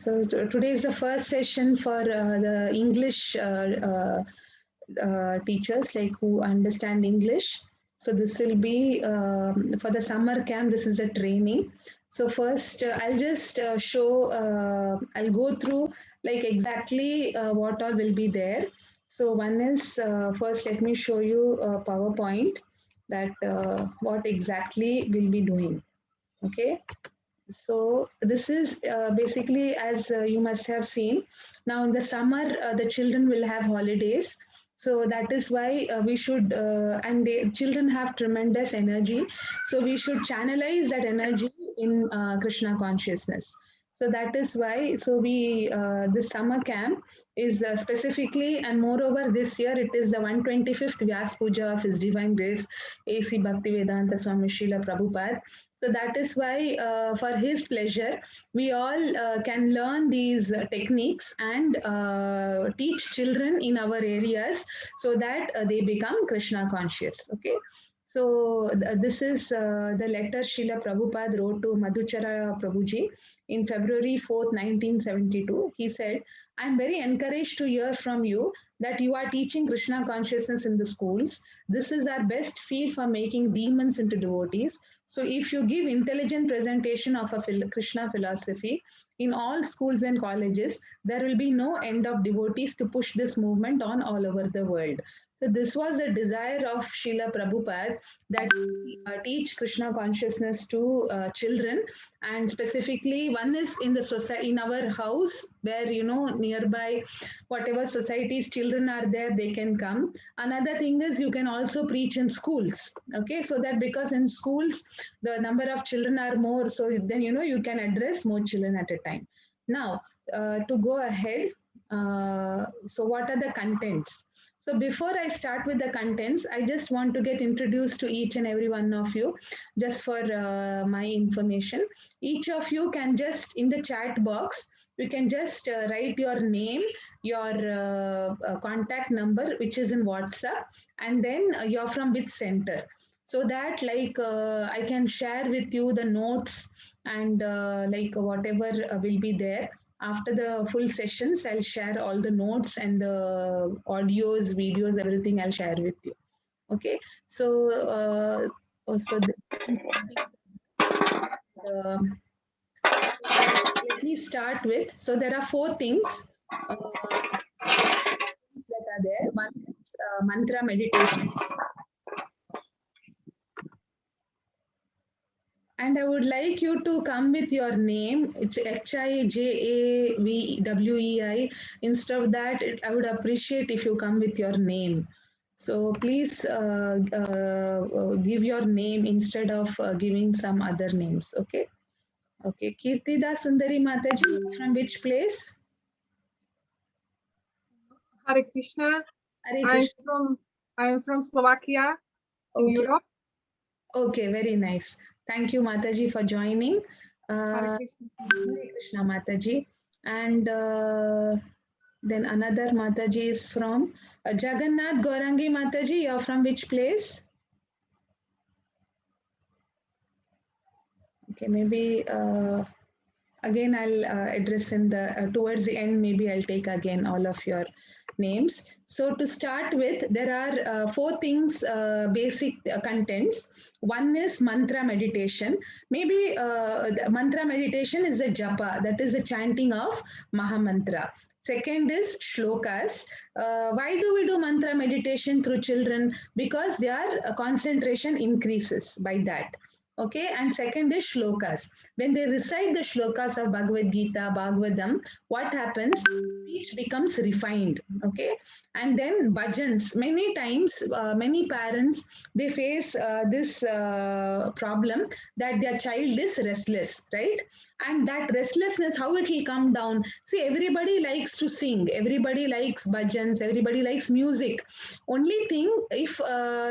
Today is the first session for the English teachers, like who understand English. So this will be for the summer camp. This is a training. So first, I'll just show. I'll go through like exactly what all will be there. So one is first. Let me show you a PowerPoint that what exactly we'll be doing. Okay. So this is basically as you must have seen. Now in the summer, the children will have holidays. So that is why we should, and the children have tremendous energy. So we should channelize that energy in Krishna consciousness. So that is why. So this summer camp is specifically, and moreover, this year it is the 125th Vyas Puja of His Divine Grace, A.C. Bhaktivedanta Swami Srila Prabhupada. So that is why, for his pleasure, we all can learn these techniques and teach children in our areas so that they become Krishna conscious. Okay. So this is the letter Srila Prabhupada wrote to Madhuchara Prabhuji in February 4th, 1972. He said, I am very encouraged to hear from you that you are teaching Krishna consciousness in the schools. This is our best field for making demons into devotees. So if you give intelligent presentation of a Krishna philosophy in all schools and colleges, there will be no end of devotees to push this movement on all over the world. So this was the desire of Srila Prabhupada that we teach Krishna consciousness to children, and specifically one is in the society, in our house, where nearby whatever societies children are there, they can come. Another thing is you can also preach in schools. Okay, so that because in schools the number of children are more, so then you can address more children at a time. Now to go ahead, so what are the contents? So before I start with the contents, I just want to get introduced to each and every one of you, just for my information. Each of you can just, in the chat box, you can just write your name, your contact number, which is in WhatsApp, and then you're from which center. So that like I can share with you the notes and like whatever will be there. After the full sessions, I'll share all the notes and the audios, videos, everything I'll share with you. Okay. So, let me start with. So there are four things that are there. One is mantra meditation. And I would like you to come with your name. It's HIJAVWEI. Instead of that, I would appreciate if you come with your name. So please give your name instead of giving some other names. Okay. Okay. Kirtida Sundari Mataji, from which place? Hare Krishna. Hare Krishna. I'm from Slovakia in Europe. Okay, very nice. Thank you, Mataji, for joining. Hare Krishna. Hare Krishna, Mataji. And then another Mataji is from Jagannath Gaurangi Mataji. You're from which place? Okay, maybe again I'll address in the towards the end. Maybe I'll take again all of your names. So to start with, there are four things, basic contents. One is mantra meditation. Maybe mantra meditation is a japa, that is a chanting of Mahamantra. Second is shlokas. Why do we do mantra meditation through children? Because their concentration increases by that. Okay, and second is shlokas. When they recite the shlokas of Bhagavad Gita, Bhagavatam, what happens? Speech becomes refined. Okay, and then bhajans. Many times, many parents, they face this problem that their child is restless, right? And that restlessness, how it will come down? See, everybody likes to sing, everybody likes bhajans, everybody likes music. Only thing, if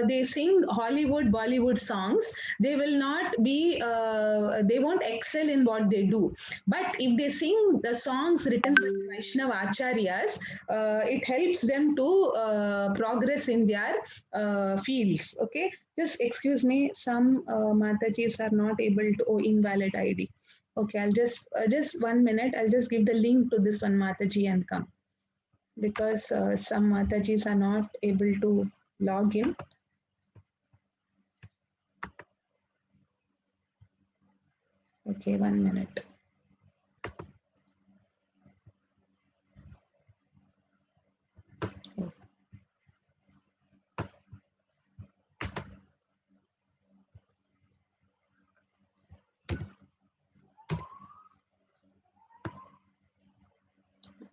they sing Hollywood, Bollywood songs, they will not be, they won't excel in what they do. But if they sing the songs written by Vaishnava Acharyas, it helps them to progress in their fields. Okay, just excuse me, some Matajis are not able to, invalid ID. Okay, I'll just 1 minute. I'll just give the link to this one Mataji and come, because some Matajis are not able to log in. Okay, 1 minute.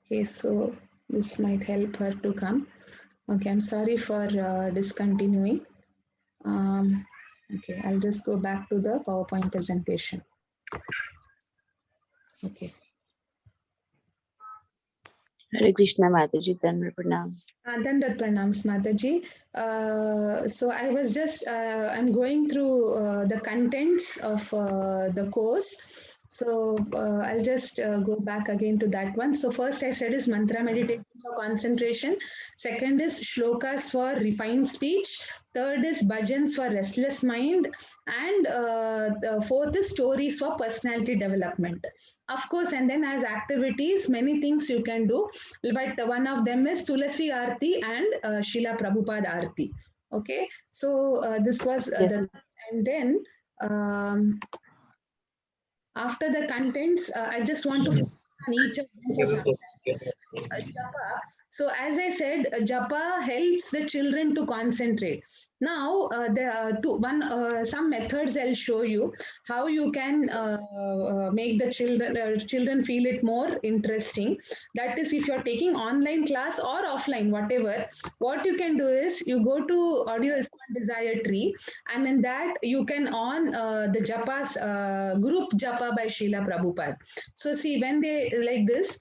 Okay, so this might help her to come. Okay, I'm sorry for discontinuing. Okay, I'll just go back to the PowerPoint presentation. Okay. Hare Krishna Mataji, Tanmay Pranam. Dandat Pranams Mataji. So I was just, I'm going through the contents of the course. So I'll just go back again to that one. So first I said is mantra meditation for concentration. Second is shlokas for refined speech. Third is bhajans for restless mind. And the fourth is stories for personality development. Of course, and then as activities, many things you can do. But one of them is Tulasi Aarti and Srila Prabhupada Aarti. Okay, so this was and then after the contents, I just want to focus on each of them for some time. Japa. So as I said, Japa helps the children to concentrate. Now, there are some methods I'll show you how you can make the children feel it more interesting. That is, if you're taking online class or offline, whatever, what you can do is you go to Audio ISKCON Desire Tree, and in that you can on the Japas group Japa by Srila Prabhupada. So see, when they like this,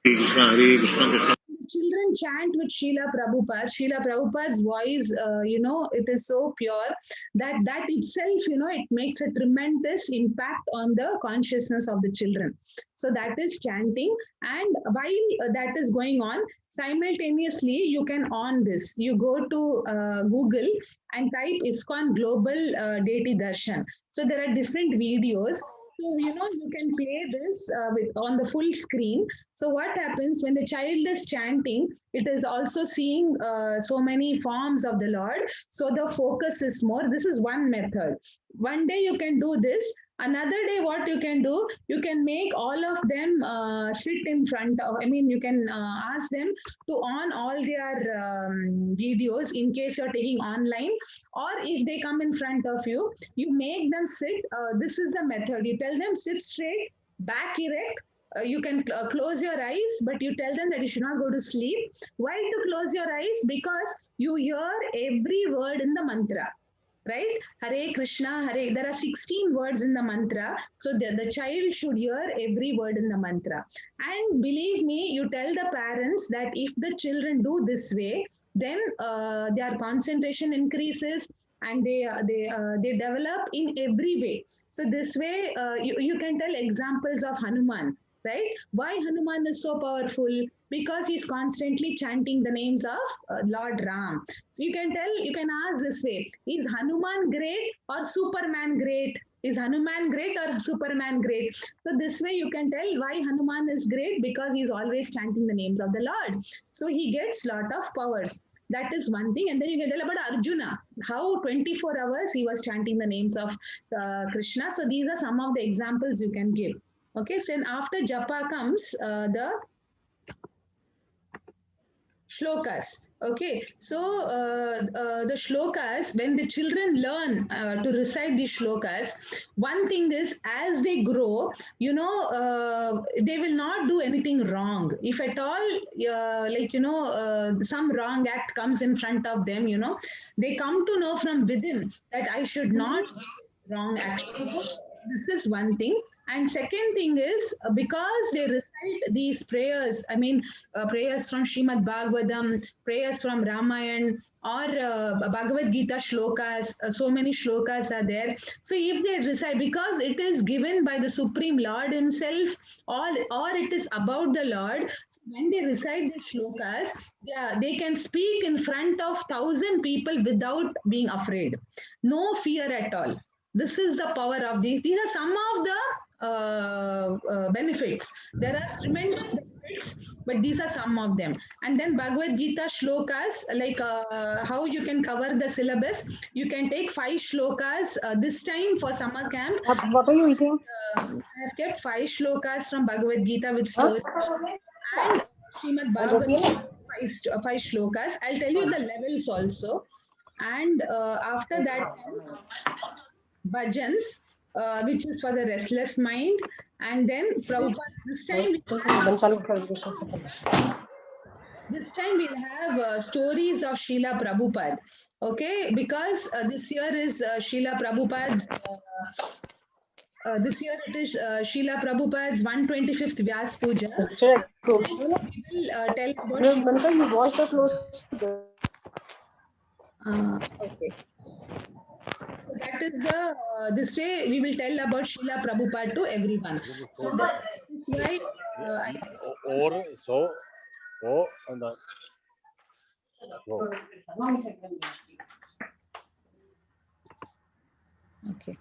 children chant with Srila Prabhupada's voice, it is so pure that itself, it makes a tremendous impact on the consciousness of the children. So that is chanting. And while that is going on, simultaneously, you can on this. You go to Google and type ISKCON Global Deity Darshan. So there are different videos. So, you can play this on the full screen. So what happens when the child is chanting, it is also seeing so many forms of the Lord. So the focus is more. This is one method. One day you can do this. Another day, what you can do, you can make all of them sit in front of, you can ask them to on all their videos in case you're taking online, or if they come in front of you, you make them sit. This is the method. You tell them sit straight, back erect. You can close your eyes, but you tell them that you should not go to sleep. Why to close your eyes? Because you hear every word in the mantra. Right? Hare Krishna, Hare. There are 16 words in the mantra. So the child should hear every word in the mantra. And believe me, you tell the parents that if the children do this way, then their concentration increases and they develop in every way. So this way, you can tell examples of Hanuman. Right? Why Hanuman is so powerful? Because he's constantly chanting the names of Lord Ram. So you can ask this way, is Hanuman great or Superman great? Is Hanuman great or Superman great? So this way you can tell why Hanuman is great, because he's always chanting the names of the Lord. So he gets lot of powers. That is one thing. And then you can tell about Arjuna, how 24 hours he was chanting the names of Krishna. So these are some of the examples you can give. Okay, so then after Japa comes the shlokas. Okay, so the shlokas, when the children learn to recite these shlokas, one thing is as they grow, they will not do anything wrong. If at all, some wrong act comes in front of them, they come to know from within that I should not wrong action. This is one thing. And second thing is because they recite these prayers, prayers from Srimad Bhagavatam, prayers from Ramayana, or Bhagavad Gita shlokas, so many shlokas are there. So if they recite, because it is given by the Supreme Lord himself, or it is about the Lord, so when they recite the shlokas, they can speak in front of 1,000 people without being afraid. No fear at all. This is the power of these. These are some of the benefits. There are tremendous benefits, but these are some of them. And then Bhagavad Gita shlokas, like how you can cover the syllabus. You can take 5 shlokas this time for summer camp. What are you eating? I have kept 5 shlokas from Bhagavad Gita with stories and Srimad Bhagavatam, 5 shlokas. I'll tell you the levels also. And after that comes bhajans, which is for the restless mind. And then Prabhupada, this time we'll have stories of Srila Prabhupada. Okay, because this year is Srila Prabhupada's. This year it is Srila Prabhupada's 125th Vyas Puja. We will tell about. You wash the clothes. Okay. So that is the this way we will tell about Srila Prabhupada to everyone. So that is why or so and then so. Okay.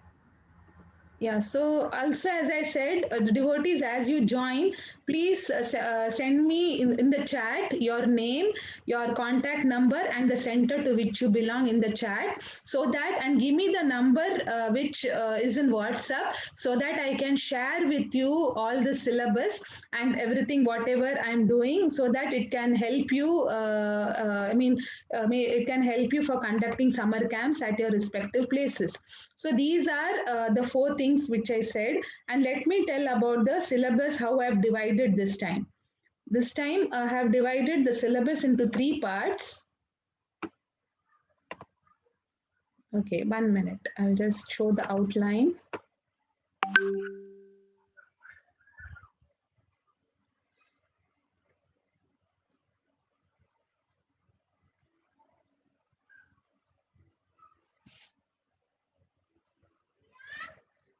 Yeah, so also as I said, the devotees, as you join, please send me in the chat your name, your contact number and the center to which you belong in the chat, so that, and give me the number which is in WhatsApp, so that I can share with you all the syllabus and everything, whatever I'm doing, so that it can help you, it can help you for conducting summer camps at your respective places. So these are the 4 things which I said, and let me tell about the syllabus, how I have divided this time. This time I have divided the syllabus into 3 parts. Okay, 1 minute. I'll just show the outline.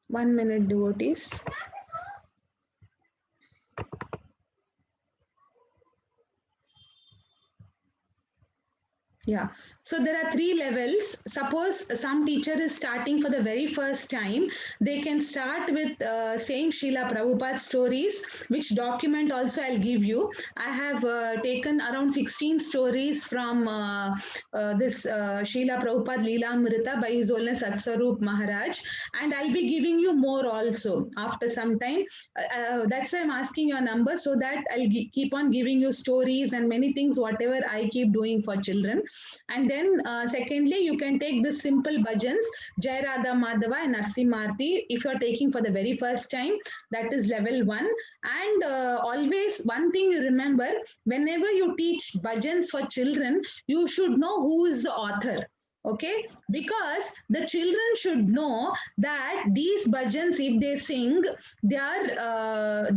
One minute, devotees. Yeah, so there are 3 levels. Suppose some teacher is starting for the very first time, they can start with saying Srila Prabhupada stories, which document also I'll give you. I have taken around 16 stories from this Srila Prabhupada Leelamrita by His Holiness Satsarup Maharaj, and I'll be giving you more also after some time. That's why I'm asking your number, so that I'll keep on giving you stories and many things, whatever I keep doing for children. And then secondly, you can take the simple bhajans, Jai Radha Madhava and Narsimharti, if you're taking for the very first time. That is level 1. And always one thing you remember, whenever you teach bhajans for children, you should know who is the author. Okay, because the children should know that these bhajans, if they sing, their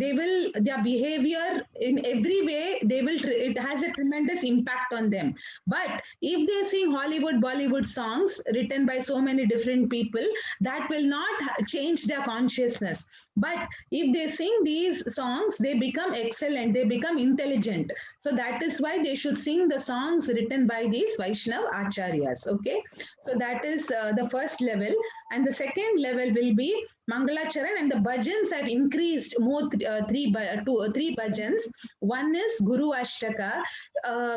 behavior in every way, it has a tremendous impact on them. But if they sing Hollywood, Bollywood songs written by so many different people, that will not change their consciousness. But if they sing these songs, they become excellent, they become intelligent. So that is why they should sing the songs written by these Vaishnav Acharyas. Okay. So that is the first level, and the second level will be Mangalacharan, and the bhajans have increased more, 3 bhajans. One is Guru Ashtaka.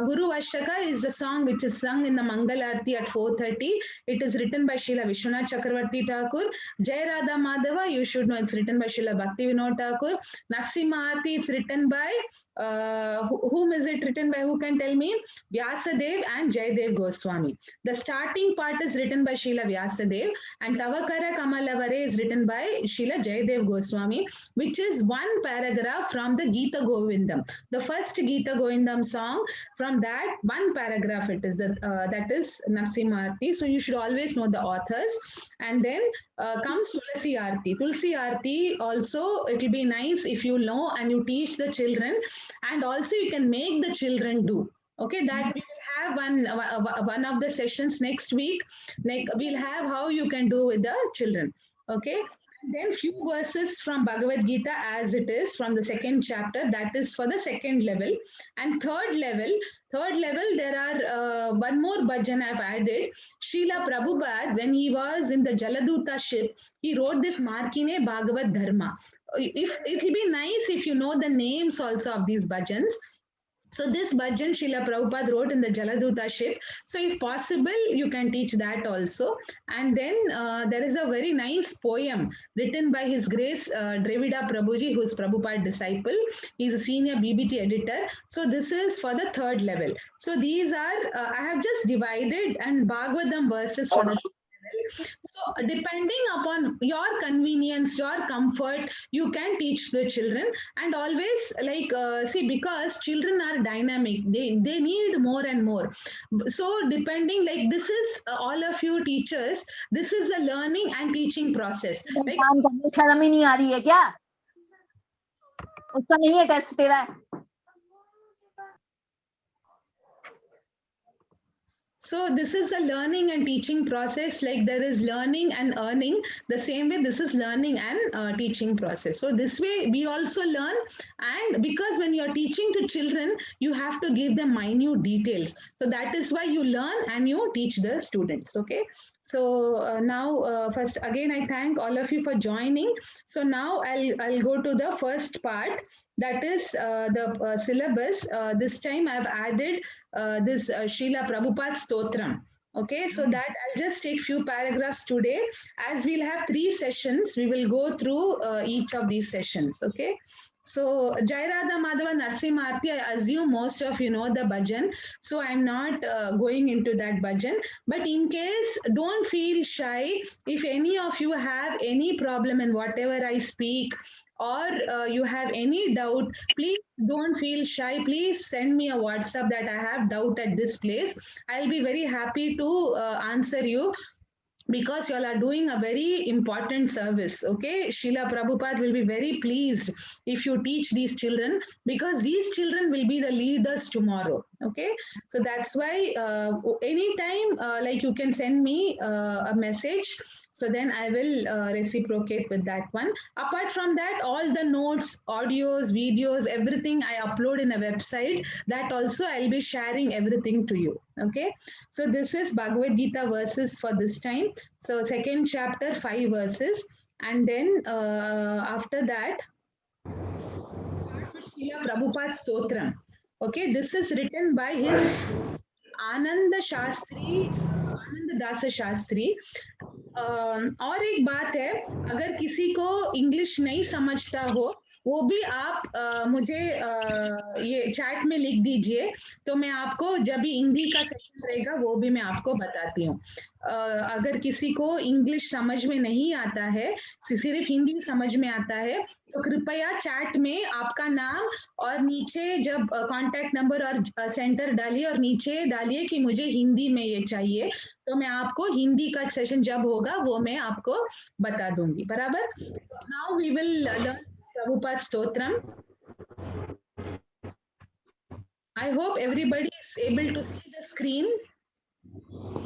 Guru Ashtaka is a song which is sung in the Mangalarti at 4:30. It is written by Srila Vishwanath Chakravarti Thakur. Jai Radha Madhava, you should know it's written by Srila Bhakti Vinod Thakur. Narsimharti, it's written by, whom is it written by? Who can tell me? Vyasadev and Jayadev Goswami. The starting part is written by Srila Vyasadev, and Tavakara Kamalavare is written by Srila Jayadev Goswami, which is 1 paragraph from the Gita Govindam. The first Gita Govindam song, from that 1 paragraph it is, that is Narsimharti. So you should always know the authors. And then comes Tulsi Aarti. Tulsi Aarti also, it will be nice if you know and you teach the children, and also you can make the children do. Okay, that we will have one of the sessions next week. Like, we'll have how you can do with the children. Okay, Then few verses from Bhagavad Gita as it is from the second chapter, that is for the second level. And third level there are one more bhajan I've added. Srila Prabhupada, when he was in the Jaladuta ship, he wrote this Markine Bhagavad Dharma. If it will be nice if you know the names also of these bhajans. So this bhajan Srila Prabhupada wrote in the Jaladuta ship. So if possible, you can teach that also. And then there is a very nice poem written by His Grace Dravida Prabhuji, who is Prabhupada disciple. He's a senior BBT editor. So this is for the third level. So these are, I have just divided and Bhagavatam verses for the so depending upon your convenience, your comfort, you can teach the children. And always like see, because children are dynamic, they need more and more. So depending, like this is all of you teachers, this is a learning and teaching process. Like काम करने शर्म ही नहीं आ रही है क्या? उसका नहीं है टेस्ट तेरा. so this is a learning and teaching process, like there is learning and earning. The same way this is learning and teaching process. So this way we also learn, and because when you're teaching to children, you have to give them minute details. So that is why you learn and you teach the students. Okay. So now first again I thank all of you for joining. So now I'll go to the first part, that is the syllabus. This time I've added this Srila Prabhupada Stotram. Okay, so that I'll just take few paragraphs today. As we'll have 3 sessions, we will go through each of these sessions. Okay. So Jai Radha Madhava Narsimharti, I assume most of you know the bhajan. So I'm not going into that bhajan. But in case, don't feel shy. If any of you have any problem in whatever I speak, or you have any doubt, please don't feel shy. Please send me a WhatsApp that I have doubt at this place. I'll be very happy to answer you, because you all are doing a very important service. Okay, Srila Prabhupada will be very pleased if you teach these children, because these children will be the leaders tomorrow. Okay, so that's why anytime like you can send me a message, so then I will reciprocate with that one. Apart from that, all the notes, audios, videos, everything I upload in a website, that also I'll be sharing everything to you. Okay, so this is Bhagavad Gita verses for this time. So second chapter, 5 verses. And then after that, start with Srila Prabhupada Stotram. Okay, this is written by his आनंद शास्त्री, आनंद दास शास्त्री. और एक बात है, अगर किसी को English नहीं समझता हो, वो भी आप मुझे ये चैट में लिख दीजिए, तो मैं आपको जब भी हिंदी का सेशन रहेगा वो भी मैं आपको बताती हूँ. अगर किसी को इंग्लिश समझ में नहीं आता है, सिर्फ हिंदी समझ में आता है, तो कृपया चैट में आपका नाम और नीचे जब कांटेक्ट नंबर और सेंटर डालिए, और नीचे डालिए कि मुझे हिंदी में ये चाहिए, तो मैं आपको हिंदी का सेशन जब होगा वो मैं आपको बता दूंगी. बराबर. Now we will learn Prabhupada Stotram. I hope everybody is able to see the screen.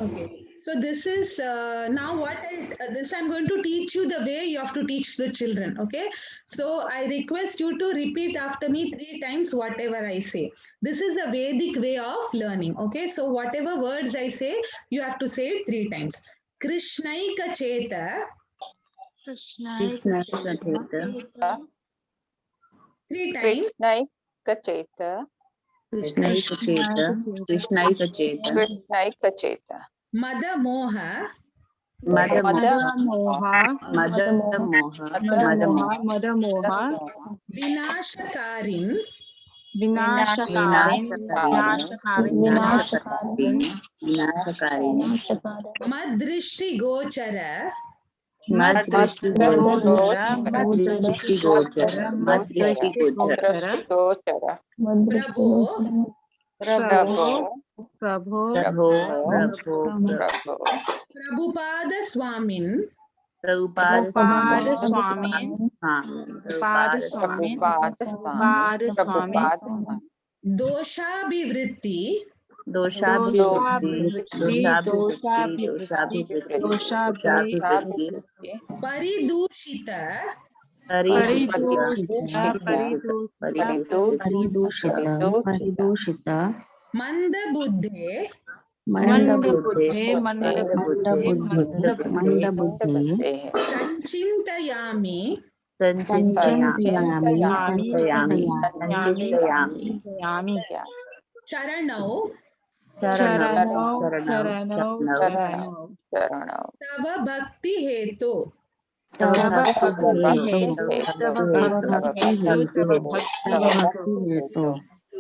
Okay, so this is now what I'm going to teach you the way you have to teach the children. Okay, so I request you to repeat after me 3 times whatever I say. This is a Vedic way of learning. Okay, so whatever words I say, you have to say it 3 times. Krishnaika Cheta. Krishnaika Cheta. 3 times. Krishnaika Cheta. Krishnaika Cheta. Krishnaika Cheta. Krishnaika Cheta. Mada Moha. Mada Moha. Mada Moha. Vinashakarin. Vinashakarin. Madrishti Gochara. Madrishti Gochara. Prabhu. Prabhupada Swamin. Doshabhivritti. दोषाभिवृद्धि परिदूषित मंदबुद्धे संचिन्तयामि चरणौ तव भक्ति हेतु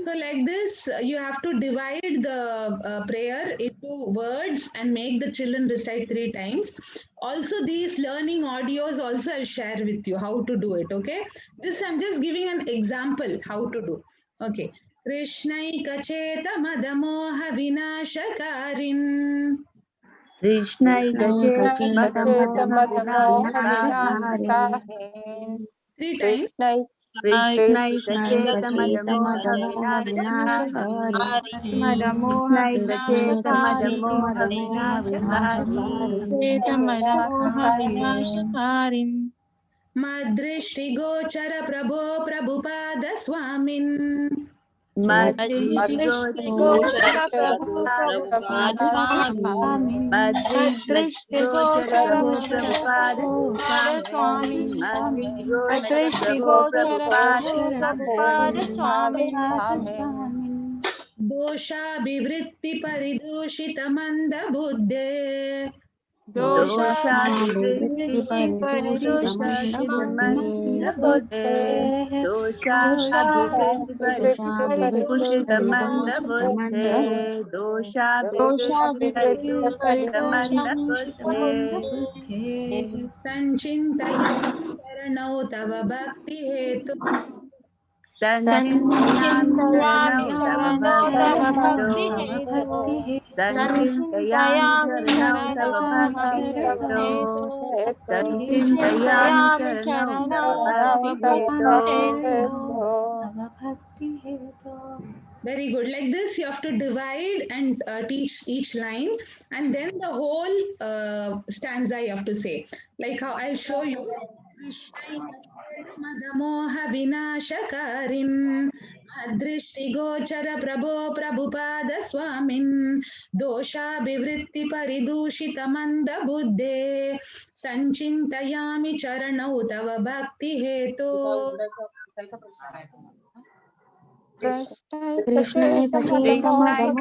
So like this, you have to divide the prayer into words and make the children recite 3 times. Also, these learning audios also I'll share with you how to do it. Okay, this I'm just giving an example how to do. Okay, Krishnai Kacheta Madamoha Vinashakarin. Krishnai Kacheta Three times. Krishnai Kacheta Madamoha Vinashakarin. Madrishti Gochara Prabho Prabhupada Swamin. Madrishti Gochara Prabhupada Swamin. Madrishti Gochara Prabhupada Swamin. Madrishti Gochara Prabhupada Swamin. Dosha Bivritti Paridushita Manda Buddhe. Dosha Bivritti Paridushita Manda Buddhe. Dosha Bivritti Paridushita Manda Buddhe. Dosha Bivritti Paridushita Manda Buddhe. Sanchintayami Charanau Tava Bhakti Hetu. Sanchintayami Charanau Tava Bhakti Hetu. Sanchintayami Charanau Tava Bhakti Hetu. Sanchintayami Charanau Tava Bhakti Hetu. Very good. Like this, you have to divide and teach each line, and then the whole stanza you have to say. Like how I'll show you. Madamoha Vinashakarin Adrishti Gochara Prabho Prabhupada Swamin Dosha Bivritti Paridushita Manda Buddhe Sanchintayami Charanau Tava Bhakti Hetu. Krishna Kacheta Madamoha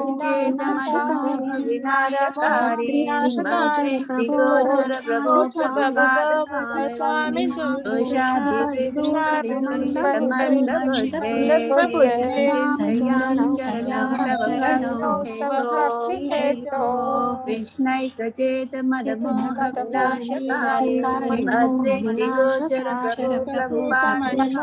Vinashakarin Madrishti Gochara Prabhupada Swamin Dosha Bivritti Paridushita Manda Buddhe Sanchintayami Charanau Tava Bhakti Hetu. Krishna Kacheta Madamoha Vinashakarin Madrishti Gochara Prabhupada Swamin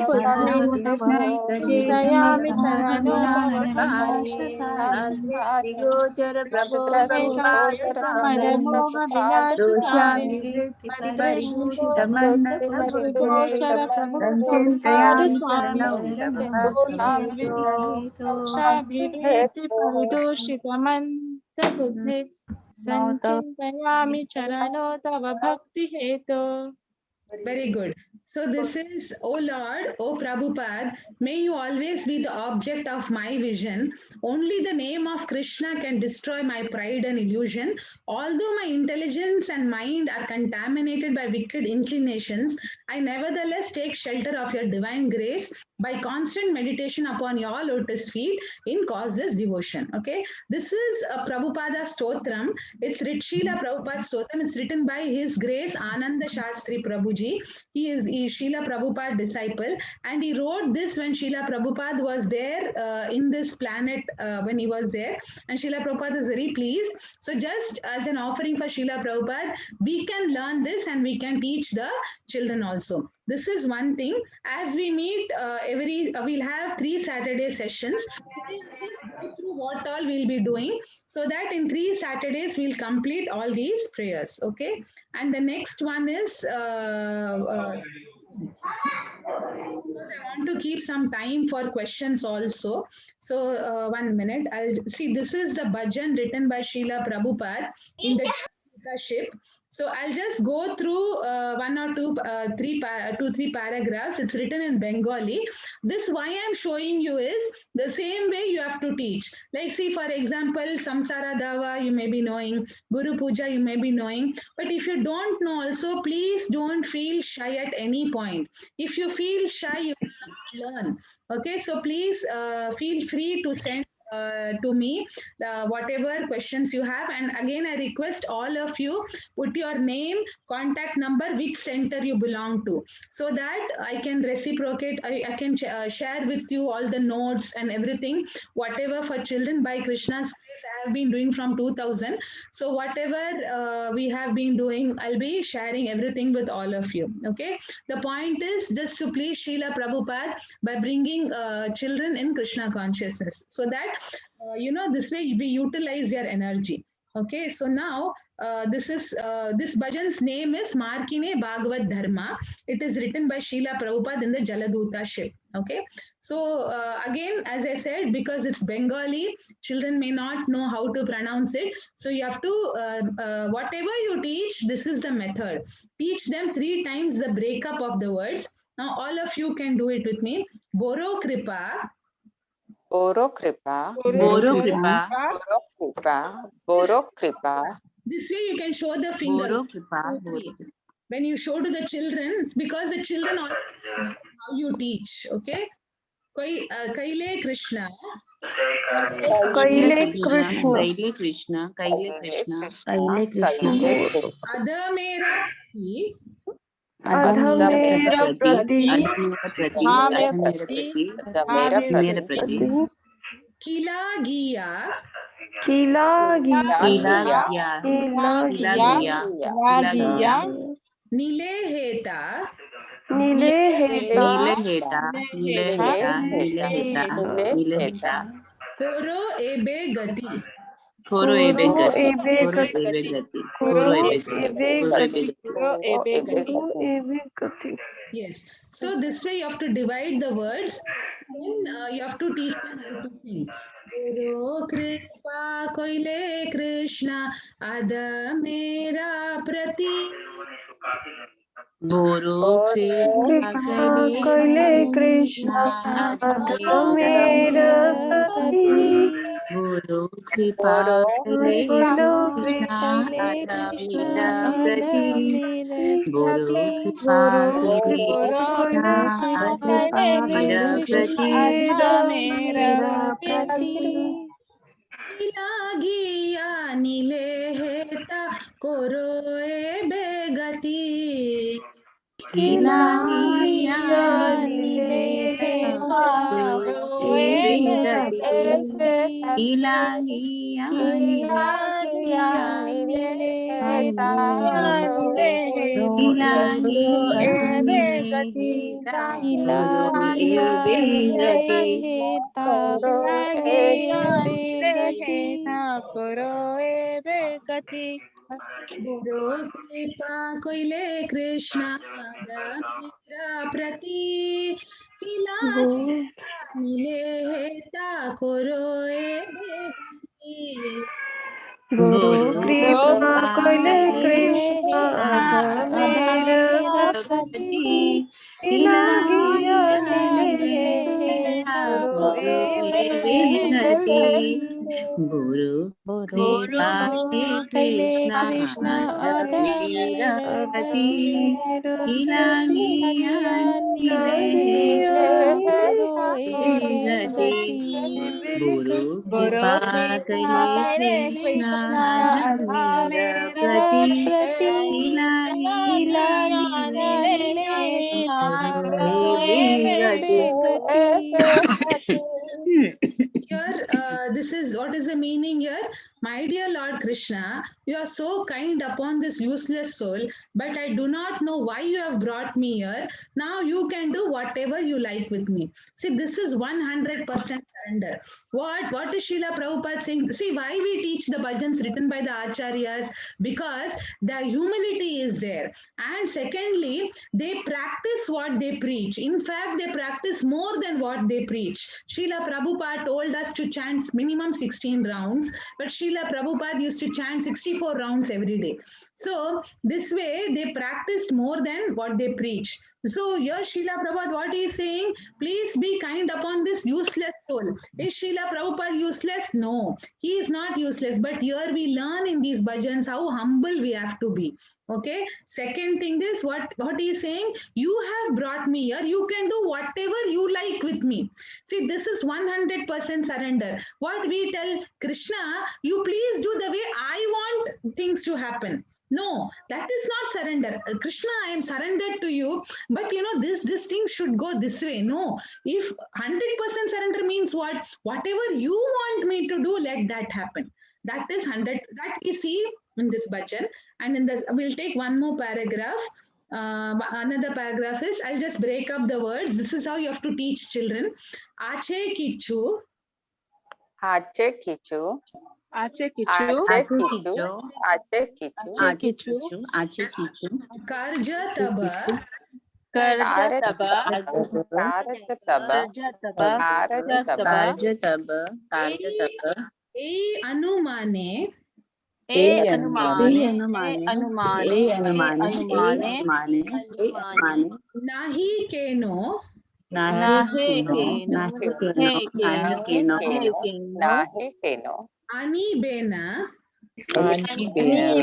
Dosha Bivritti Paridushita Manda Buddhe Sanchintayami Charanau Tava Bhakti Hetu. Krishna Kacheta Madamoha Vinashakarin Madrishti Gochara Prabhupada Swamin Dosha Bivritti Paridushita Manda Buddhe Sanchintayami Charanau Tava Bhakti Hetu. Very good. So this is, O Lord, O Prabhupada, may you always be the object of my vision. Only the name of Krishna can destroy my pride and illusion. Although my intelligence and mind are contaminated by wicked inclinations, I nevertheless take shelter of your divine grace by constant meditation upon your lotus feet in causeless devotion. Okay, this is a Prabhupada Stotram. It's Srila Prabhupada Stotram. It's written by His Grace Ananda Shastri Prabhuji. He is Srila Prabhupada disciple, and he wrote this when Srila Prabhupada was there in this planet when he was there, and Srila Prabhupada is very pleased. So just as an offering for Srila Prabhupada, we can learn this and we can teach the children also. This is one thing. As we meet we'll have 3 Saturday sessions. go through what all we'll be doing, so that in 3 Saturdays we'll complete all these prayers. Okay, and the next one is because I want to keep some time for questions also. So 1 minute, I'll see. This is the bhajan written by Srila Prabhupada in the ship. So I'll just go through one or two, three paragraphs. It's written in Bengali. This why I'm showing you is the same way you have to teach. Like see, for example, Samsara Dava you may be knowing, Guru Puja you may be knowing, but if you don't know also, please don't feel shy at any point. If you feel shy, you will not learn. Okay, so please feel free to send to me whatever questions you have, and again I request all of you put your name, contact number, which center you belong to, so that I can reciprocate. I can share with you all the notes and everything, whatever for children by Krishna's grace I have been doing from 2000. So whatever we have been doing, I'll be sharing everything with all of you. Okay, the point is just to please Srila Prabhupada by bringing children in Krishna consciousness, so that this way we utilize their energy. Okay, so now this bhajan's name is Markine Bhagavad Dharma. It is written by Srila Prabhupada in the Jaladuta ship. Okay, so again, as I said, because it's Bengali, children may not know how to pronounce it. So you have to, whatever you teach, this is the method. Teach them 3 times the breakup of the words. Now all of you can do it with me. Boro Kripa. Boro Kripa. Boro Kripa. Kripa. Boro Kripa. Boro Kripa. This way you can show the finger. Boro Kripa. When you show to the children, because the children also know how you teach. Okay. Kaile Krishna. Kaile Krishna. Kaile Krishna. Kaile Krishna. Kaile Krishna. Adha mera prati. Adha mera prati. Adha mera prati. Kila giya. Kila Nile heta. Koro ebe gati. Yes. So this way you have to divide the words. Then you have to teach them how to sing. Guru Kripa Koile Krishna Adha Mera Prati. Guru Kripa Kaile Krishna Adha mera prati. Guru Kripa Kaile Krishna Adha mera prati. Guru Kripa Kaile Krishna Adha mera prati. Ilagiya nile heta koro ebe gati. Ilagiya nile heta koro ebe gati. Ilagiya Guru Kripa Koile Krishna Adha Mera Prati. Ilagiya nile heta koro ebe gati. Guru Kripa Kaile Krishna Adha mera prati. Ilagiya nile koro ebe gati. Guru Kripa Krishna Adha mera prati. Ilagiya nile koro ebe gati. Guru Kripa Kaile Krishna Adha mera prati. Ilagiya nile koro ebe gati. Here, this this is what is the meaning here? My dear Lord Krishna, you are so kind upon this useless soul, but I do not know why you have brought me here. Now you can do whatever you like with me. See, this is 100% surrender. What is Srila Prabhupada saying? See, why we teach the bhajans written by the acharyas? Because the humility is there. And secondly, they practice what they preach. In fact, they practice more than what they preach. Srila Prabhupada told us to chant minimum 16 rounds, but Srila Prabhupada used to chant 64 rounds every day. So this way, they practiced more than what they preach. So here Srila Prabhupada, what he is saying, please be kind upon this useless soul. Is Srila Prabhupada useless? No, he is not useless. But here we learn in these bhajans how humble we have to be. Okay. Second thing is what he is saying, you have brought me here. You can do whatever you like with me. See, this is 100% surrender. What we tell Krishna, you please do the way I want things to happen. No, that is not surrender. Krishna, I am surrendered to you, but this thing should go this way. No, if 100% surrender means what? Whatever you want me to do, let that happen. That is 100. That we see in this bhajan, and in this we'll take one more paragraph. Another paragraph is, I'll just break up the words. This is how you have to teach children. Ache kichu. Ache kichu. Ache kichu. Ache kichu. Ache kichu. Ache kichu. Ache kichu. Karja taba. Karja taba. Karja taba. Karja taba. Karja taba. Karja taba. Karja taba. E anumane. E anumane. Nahi keno. Nahi keno. Nahi keno. Ani bena. Ani bena.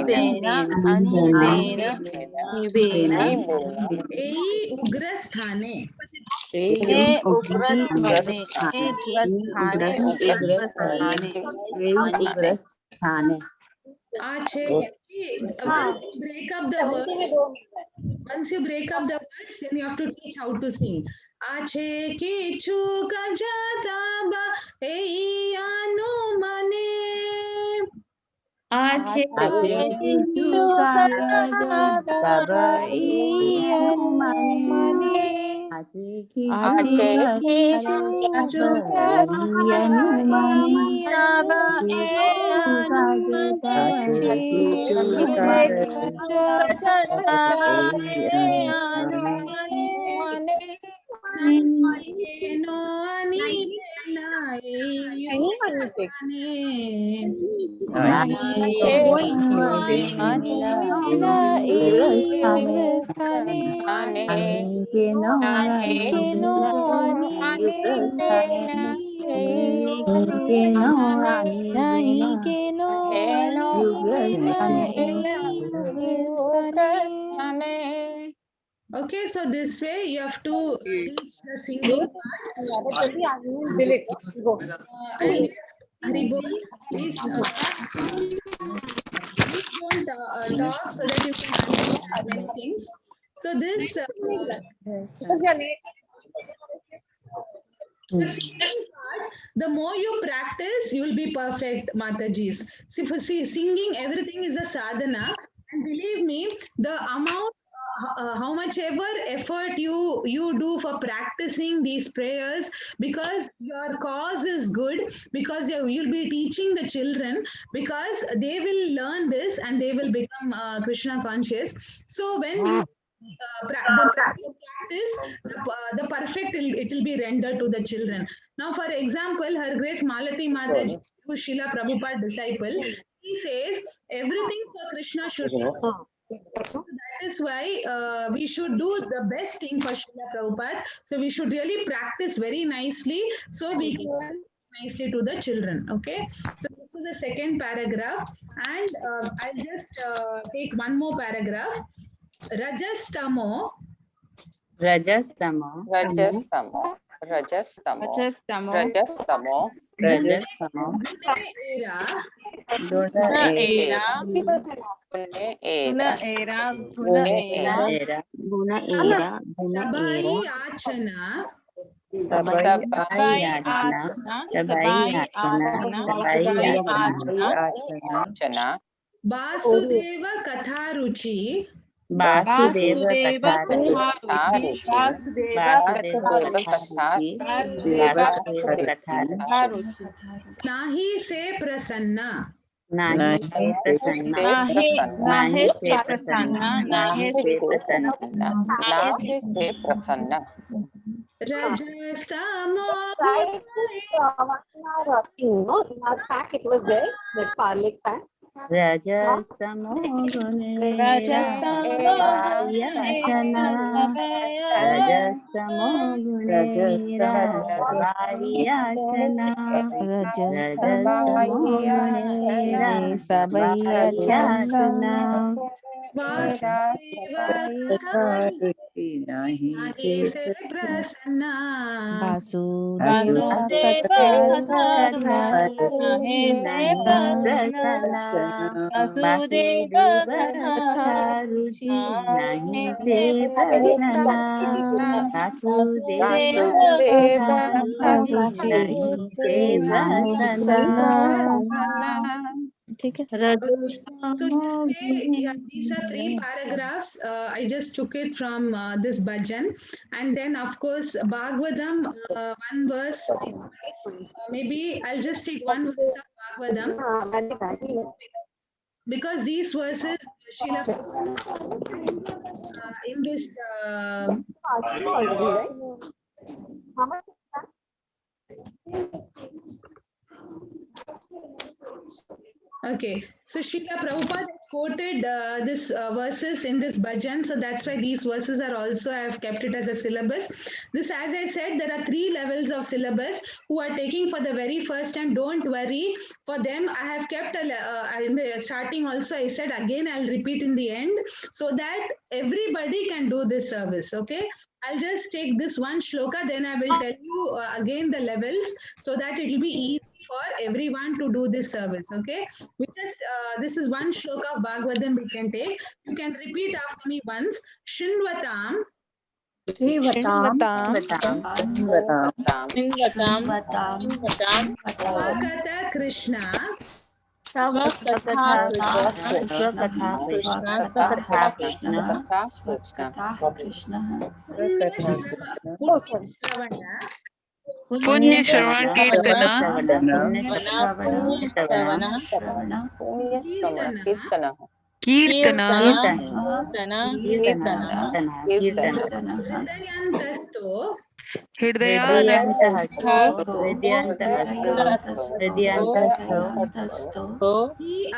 E ugrasthane. Ache. Break up the words. Once you break up the words, then you have to teach how to sing. Ache kichu karjataba ei anumane. Ache kichu karjataba ei anumane. Ache kichu Okay, so this way you have to teach the singing part. And Haribol, please don't talk so that you can understand many things. So this the singing part, the more you practice, you will be perfect, Matajis. See, for singing, everything is a sadhana. And believe me, the amount, how much ever effort you do for practicing these prayers, because your cause is good, because you'll be teaching the children, because they will learn this and they will become Krishna conscious. So when you practice, the perfect it will be rendered to the children. Now, for example, Her Grace Malati Mataji, who is Srila Prabhupada disciple, he says everything for Krishna should be. So that is why we should do the best thing for Srila Prabhupada. So we should really practice very nicely so we can nicely to the children. Okay. So this is the second paragraph, and I'll just take one more paragraph. Rajastamo. Rajastamo. Sabai Achana. Sabai Achana, Sabai Achana, Achana. Vasudeva Katharuchi. Vasudeva Katharuchi, Katharuchi. Vasudeva Katharuchi, Vasudeva Katharuchi, Nahi se prasanna. Nahi se prasanna, Nahi se prasanna, Nahi se prasanna, Nahi se prasanna. Rajastamo. Right, one hour thing, no? In our pack it was there, the garlic pack. Rajastamo Gune Rasavayachana, Rajastamo Gune Rasavayachana, Rajastamo Gune Rasavayachana, Vasudeva Katharuchi. Nahi se prasanna. Vasudeva Katharuchi, Nahi prasanna, Vasudeva Katharuchi, Nahi se prasanna, Vasudeva Katharuchi, Nahi se prasanna. So this way, yeah, these are 3 paragraphs. I just took it from this bhajan, and then of course Bhagavatam, one verse. Maybe I'll just take one verse of Bhagavatam because these verses, Srila, in this. How much? Okay, so Srila Prabhupada quoted this verses in this bhajan, so that's why these verses are also, I have kept it as a syllabus. This, as I said, there are 3 levels of syllabus who are taking for the very first time. Don't worry, for them I have kept in the starting also, I said again, I'll repeat in the end, so that everybody can do this service, okay? I'll just take this one shloka, then I will tell you again the levels, so that it will be easy for everyone to do this service, okay? We just, this is one shloka of Bhagavatam we can take. You can repeat after me once. Shinvatam. Swakata Krishna. Punya Shravan Kirtana. Kirtana.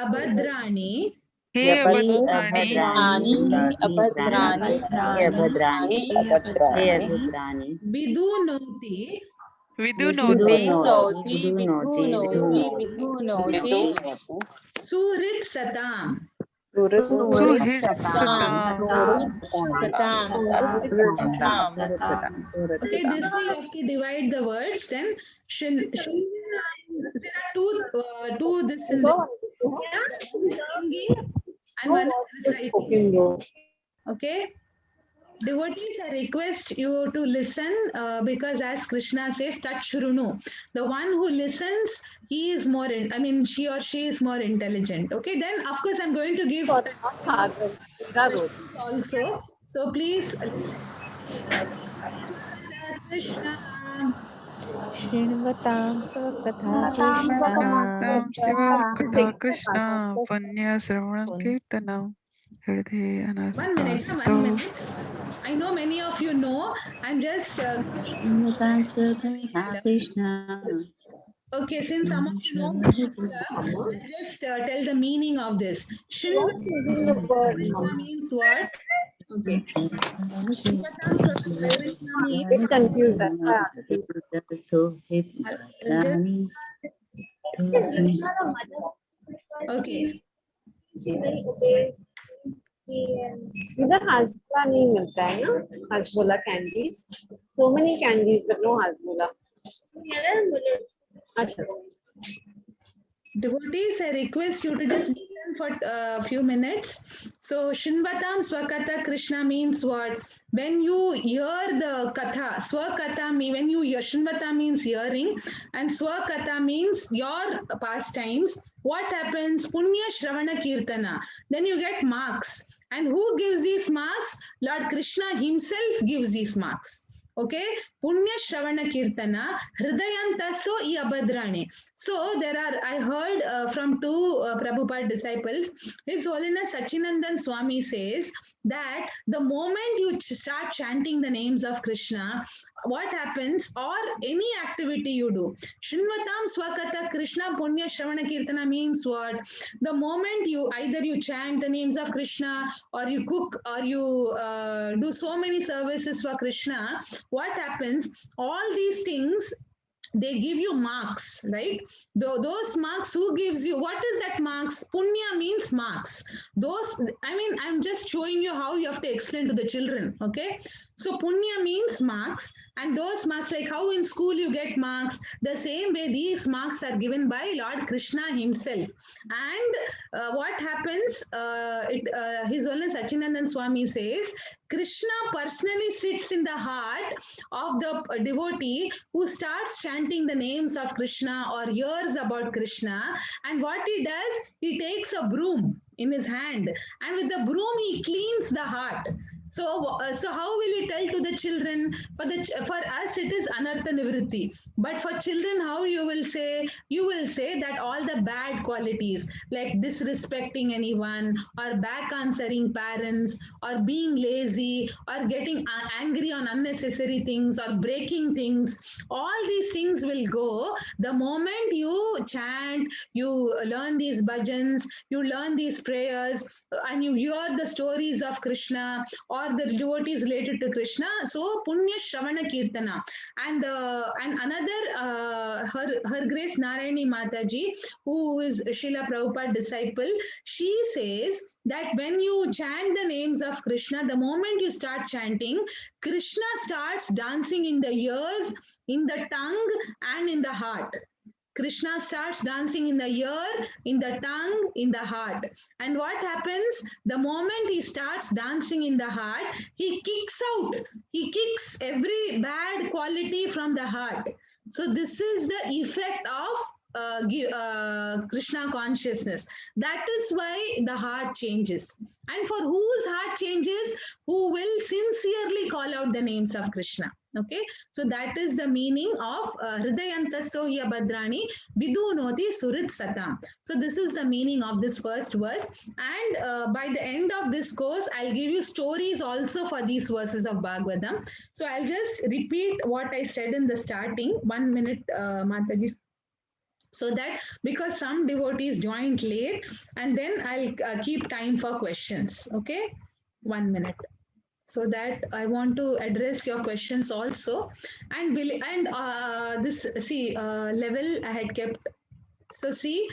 Abhadrani. Vidunoti. Surit Satam. Okay, this way you have to divide the words. Then there are two this in singing and one is reciting. Okay. Devotees, I request you to listen because as Krishna says, Tat Shrunu. The one who listens, he is more, she or she is more intelligent. Okay, then of course I'm going to give also. So please listen. Krishna. Srinvatam Svakatha Krishna Panya Sravanam Kirtanam Hriday 1 minute, 1 minute. I know many of you know. I'm just okay, since some of you know, I'll just tell the meaning of this. Shinvatam means what? Okay. It's confused. That's why I Okay. इधर हाजमोला नहीं मिलता है ना, Hajmola candies. So many candies but no Hajmola. अच्छा. Devotees, I request you to just listen for a few minutes. So, Shinvatam Swakatha Krishna means what? When you hear the Katha, Swakatha means, when you hear, Shinvata means hearing, and Swakatha means your pastimes. What happens? Punya Shravana Kirtana. Then you get marks. And who gives these marks? Lord Krishna himself gives these marks. Okay, Punya Shravana Kirtana, Hridayantaso I Abhadrane. So there are, I heard from two Prabhupada disciples, His Holiness Sachinandan Swami says that the moment you start chanting the names of Krishna, what happens, or any activity you do, Shinvatam Swakata Krishna Punya Shravana Kirtana means what? The moment you either you chant the names of Krishna, or you cook, or you do so many services for Krishna, what happens? All these things, they give you marks, right? Those marks, who gives you, what is that marks? Punya means marks. Those, I mean, I'm just showing you how you have to explain to the children, okay? So punya means marks, and those marks, like how in school you get marks, the same way these marks are given by Lord Krishna himself. And what happens, His Holiness Sachinandan Swami says, Krishna personally sits in the heart of the devotee who starts chanting the names of Krishna or hears about Krishna. And what he does, he takes a broom in his hand, and with the broom he cleans the heart. So how will he tell to the children? For us it is anartha nivritti, but for children, how you will say? You will say that all the bad qualities, like disrespecting anyone, or back answering parents, or being lazy, or getting angry on unnecessary things, or breaking things, all these things will go the moment you chant, you learn these bhajans, you learn these prayers, and you hear the stories of Krishna or the devotees related to Krishna. So Punya Shravana Kirtana. And another, her Grace Narayani Mataji, who is Srila Prabhupada disciple, she says that when you chant the names of Krishna, the moment you start chanting, Krishna starts dancing in the ears, in the tongue, and in the heart. Krishna starts dancing in the ear, in the tongue, in the heart. And what happens? The moment he starts dancing in the heart, he kicks out. He kicks every bad quality from the heart. So this is the effect of Krishna consciousness. That is why the heart changes. And for whose heart changes? Who will sincerely call out the names of Krishna. Okay, so that is the meaning of Hridayantaso Hi Abhadrani Vidunoti Surit Satam. So this is the meaning of this first verse. And by the end of this course, I'll give you stories also for these verses of Bhagavatam. So I'll just repeat what I said in the starting. 1 minute, Mataji. So that, because some devotees joined late, and then I'll keep time for questions. Okay, 1 minute. So that I want to address your questions also. And this, see, level I had kept. So see,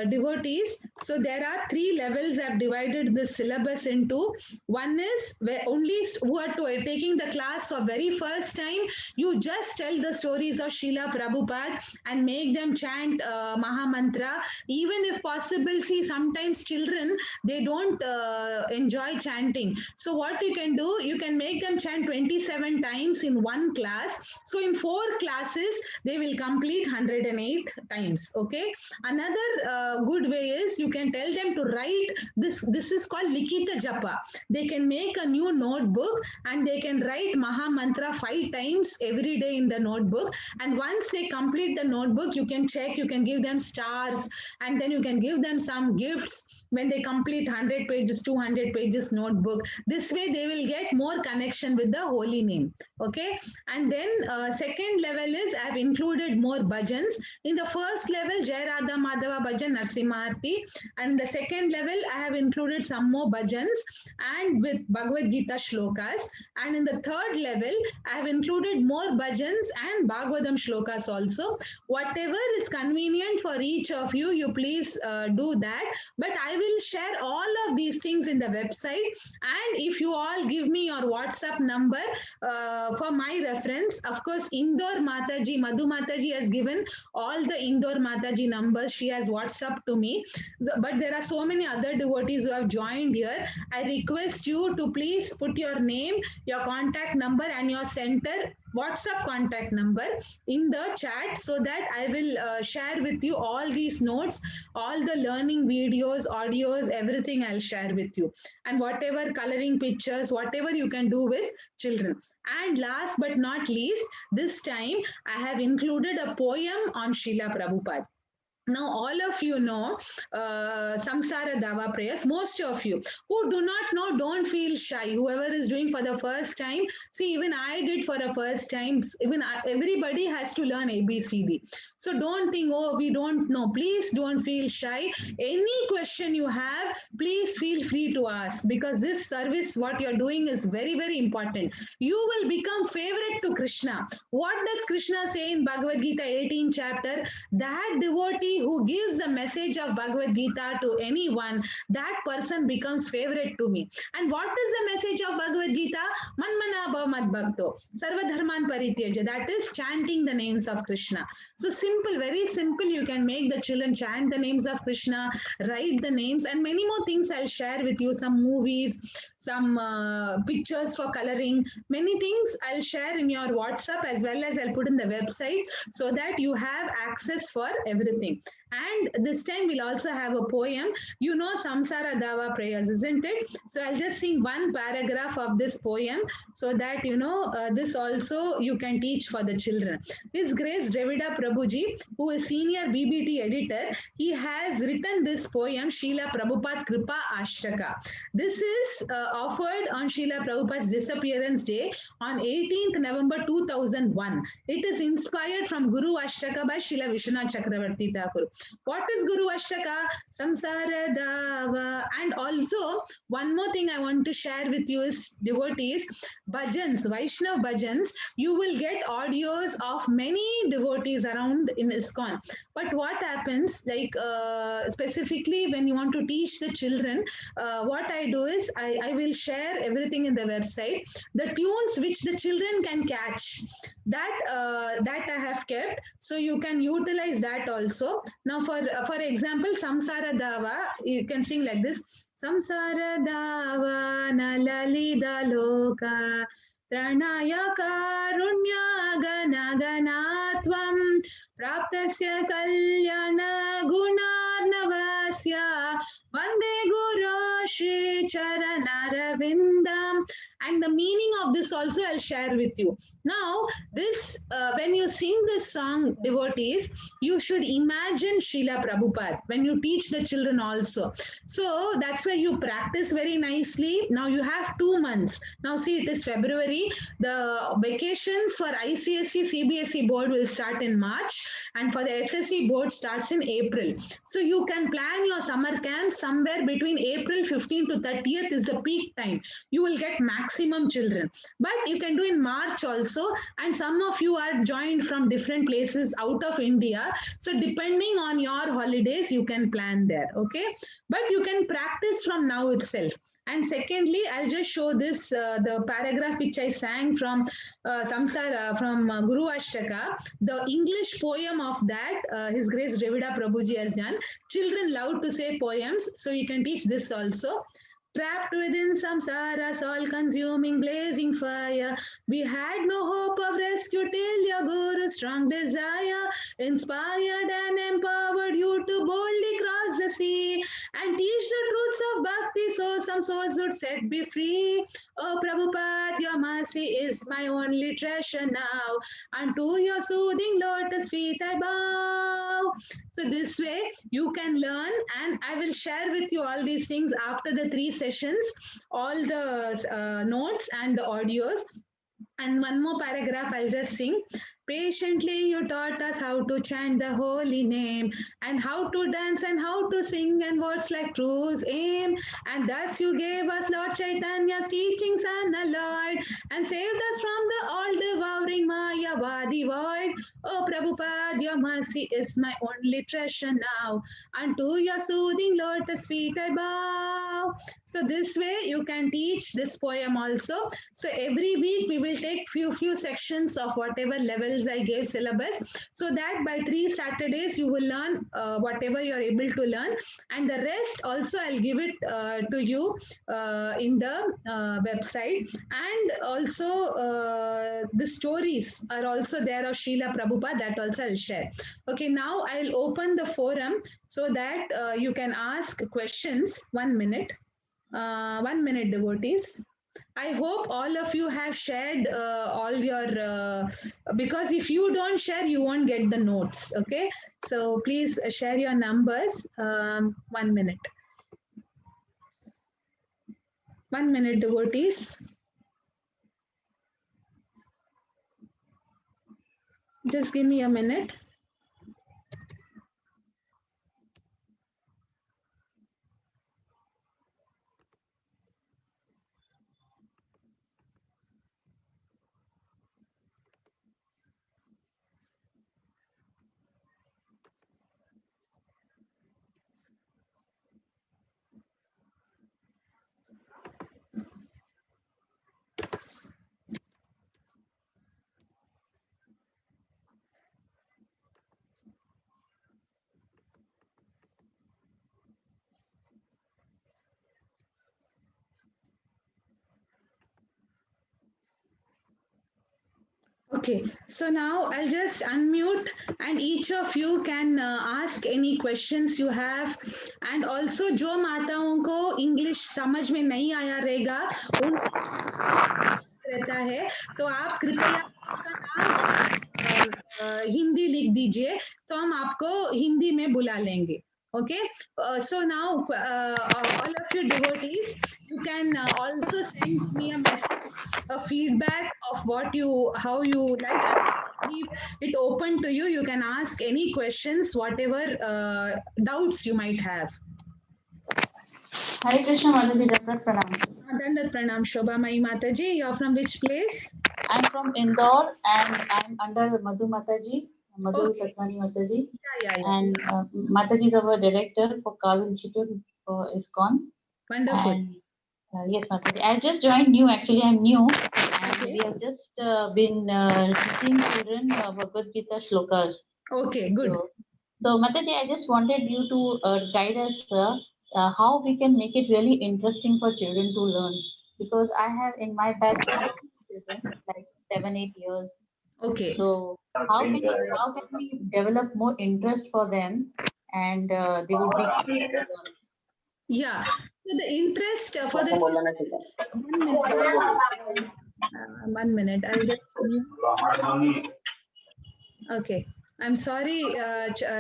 devotees, so there are 3 levels. I've divided the syllabus into. One is where only who are taking the class for very first time, you just tell the stories of Srila Prabhupada and make them chant Maha Mantra. Even if possible, see, sometimes children, they don't enjoy chanting. So what you can do, you can make them chant 27 times in one class. So in 4 classes, they will complete 108 times. Okay. Another good way is you can tell them to write this. This is called Likita Japa. They can make a new notebook and they can write Maha Mantra 5 times every day in the notebook. And once they complete the notebook, you can check, you can give them stars, and then you can give them some gifts when they complete 100 pages, 200 pages notebook. This way they will get more connection with the holy name. Okay. And then second level is I have included more bhajans. In the first level, Jai Radha Madhava Bhajan Narsimharti, and the second level I have included some more bhajans and with Bhagavad Gita shlokas, and in the third level I have included more bhajans and Bhagavatam shlokas also. Whatever is convenient for each of you, you please do that. But I will share all of these things in the website. And if you all give me your WhatsApp number for my reference, of course, Indore Mataji, Madhu Mataji has given all the Indore Mataji numbers. She has WhatsApp to me. But there are so many other devotees who have joined here. I request you to please put your name, your contact number, and your center WhatsApp contact number in the chat, so that I will share with you all these notes, all the learning videos, audios, everything I'll share with you. And whatever coloring pictures, whatever you can do with children. And last but not least, this time I have included a poem on Srila Prabhupada. Now, all of you know Samsara Dava prayers, most of you. Who do not know, don't feel shy. Whoever is doing for the first time, see, even I did for the first time. Everybody has to learn ABCD. So don't think, oh, we don't know. Please don't feel shy. Any question you have, please feel free to ask, because this service, what you're doing is very, very important. You will become favorite to Krishna. What does Krishna say in Bhagavad Gita 18th chapter? That devotee who gives the message of Bhagavad Gita to anyone, that person becomes favorite to me. And what is the message of Bhagavad Gita? Manmana bhav mad bhakto, sarva dharman parityaja. That is chanting the names of Krishna. So simple, very simple. You can make the children chant the names of Krishna, write the names, and many more things I'll share with you. Some movies, some pictures for coloring, many things I'll share in your WhatsApp, as well as I'll put in the website, so that you have access for everything. And this time we'll also have a poem. You know Samsara Dava prayers, isn't it? So I'll just sing one paragraph of this poem, so that you know this also you can teach for the children. His Grace Dravida Prabhuji, who is senior BBT editor, he has written this poem, Srila Prabhupada Kripa Ashtaka. This is offered on Srila Prabhupada's disappearance day on 18th November 2001. It is inspired from Guru Ashtaka by Srila Vishwanath Chakravarti Thakur. What is Guru Ashtaka? Samsara Dava. And also, one more thing I want to share with you is, devotees, bhajans, Vaishnav bhajans, you will get audios of many devotees around in ISKCON. But what happens, like specifically when you want to teach the children, what I do is I will share everything in the website. The tunes which the children can catch, that I have kept, so you can utilize that also. Now, for example, Samsara Dava, you can sing like this. Samsara Dava nalalida loka Tranaya karunya gana ganatvam praptasya kalyana gunarnavasya Vande Guru Shri Charanaravindam. And the meaning of this also I'll share with you. Now, this when you sing this song, devotees, you should imagine Srila Prabhupada when you teach the children also. So that's why you practice very nicely. Now you have 2 months. Now see, it is February. The vacations for ICSE, CBSE board will start in March, and for the SSE board starts in April. So you can plan your summer camps somewhere between April 15 to 30th is the peak time. You will get maximum children. But you can do in March also, and some of you are joined from different places out of India. So depending on your holidays, you can plan there, okay? But you can practice from now itself. And secondly, I'll just show this, the paragraph which I sang from Samsara, from Guru Ashtaka, the English poem of that, His Grace Dravida Prabhuji has done. Children love to say poems, so you can teach this also. Trapped within samsara's all-consuming blazing fire, we had no hope of rescue till your Guru's strong desire inspired and empowered you to boldly cross the sea and teach the truths of bhakti, so some souls would set be free. Oh Prabhupada, your mercy is my only treasure now. Unto your soothing lotus feet I bow. So this way you can learn, and I will share with you all these things after the 3 sessions, all the notes and the audios. And one more paragraph I'll just sing. Patiently you taught us how to chant the holy name, and how to dance and how to sing, and words like truth's aim. And thus you gave us Lord Chaitanya's teachings unalloyed, and saved us from the all-devouring Mayavadi void. Oh Prabhupada, your mercy is my only treasure now. Unto your soothing lotus feet I bow. So this way you can teach this poem also. So every week we will take few sections of whatever levels I gave syllabus, so that by 3 Saturdays you will learn whatever you are able to learn, and the rest also I'll give it to you in the website. And also the stories are also there of Srila Prabhupada, that also I'll share. Okay, now I'll open the forum so that you can ask questions. 1 minute. 1 minute, devotees. I hope all of you have shared all your, because if you don't share, you won't get the notes. Okay, so please share your numbers. 1 minute. 1 minute, devotees. Just give me a minute. Okay, so now I'll just unmute and each of you can ask any questions you have. And also जो माताओं को English समझ में नहीं आया रहेगा उन रहता है, तो आप कृपया आपका नाम हिंदी लिख दीजिए, तो हम आपको हिंदी में बुला लेंगे. Okay, so now all of you devotees, you can also send me a message, a feedback of what you, how you like. Leave it open to you. You can ask any questions, whatever doubts you might have. Hare Krishna Mataji, Dandat Pranam. Dandat Pranam, Shobha Mai Mataji. You're from which place? I'm from Indore and I'm under Madhu Mataji, Madhu Okay. Satwani Mataji. Yeah. And Mataji is our director for Karu Institute for ISKCON. Wonderful. And yes, Mataji. I just joined new. Actually, I'm new, and Okay. we have just been teaching children Bhagavad Gita shlokas. Okay, good. So Mataji, I just wanted you to guide us how we can make it really interesting for children to learn. Because I have in my batch children like 7-8 years. Okay. So how can we develop more interest for them, and they would be. Yeah. So the interest for the 1 minute. I'll just. Okay. I'm sorry,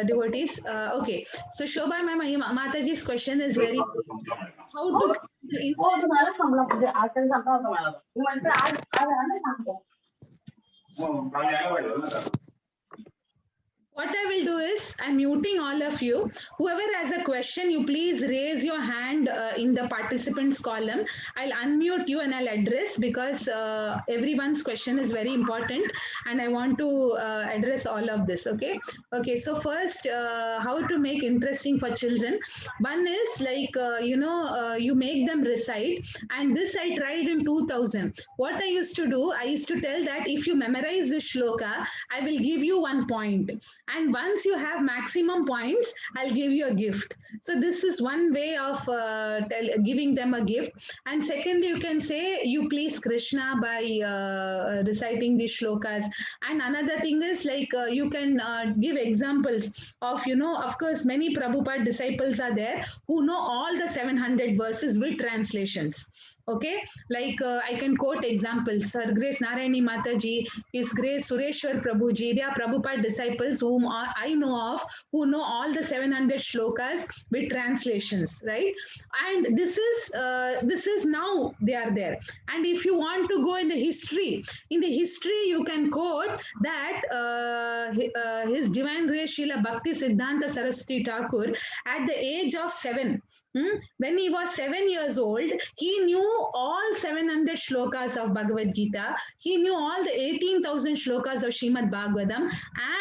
devotees. Okay. So Shobha Mataji's question is very how to the interest. What I will do is, I'm muting all of you. Whoever has a question, you please raise your hand in the participants column. I'll unmute you and I'll address, because everyone's question is very important and I want to address all of this. Okay. Okay. So first, how to make interesting for children. One is like, you make them recite, and this I tried in 2000. What I used to do, I used to tell that if you memorize this shloka, I will give you 1 point. And once you have maximum points, I'll give you a gift. So this is one way of giving them a gift. And secondly, you can say, you please Krishna by reciting these shlokas. And another thing is like, you can give examples of, of course, many Prabhupada disciples are there who know all the 700 verses with translations. Okay, like I can quote examples. Her Grace Narayani Mataji, His Grace Sureshwar Prabhuji, they are Prabhupada disciples whom I know of, who know all the 700 shlokas with translations, right? And this is now they are there. And if you want to go in the history you can quote that His Divine Grace Srila Bhakti Siddhanta Saraswati Thakur, at the age of 7, When he was 7 years old, he knew all 700 shlokas of Bhagavad Gita. He knew all the 18,000 shlokas of Srimad Bhagavatam,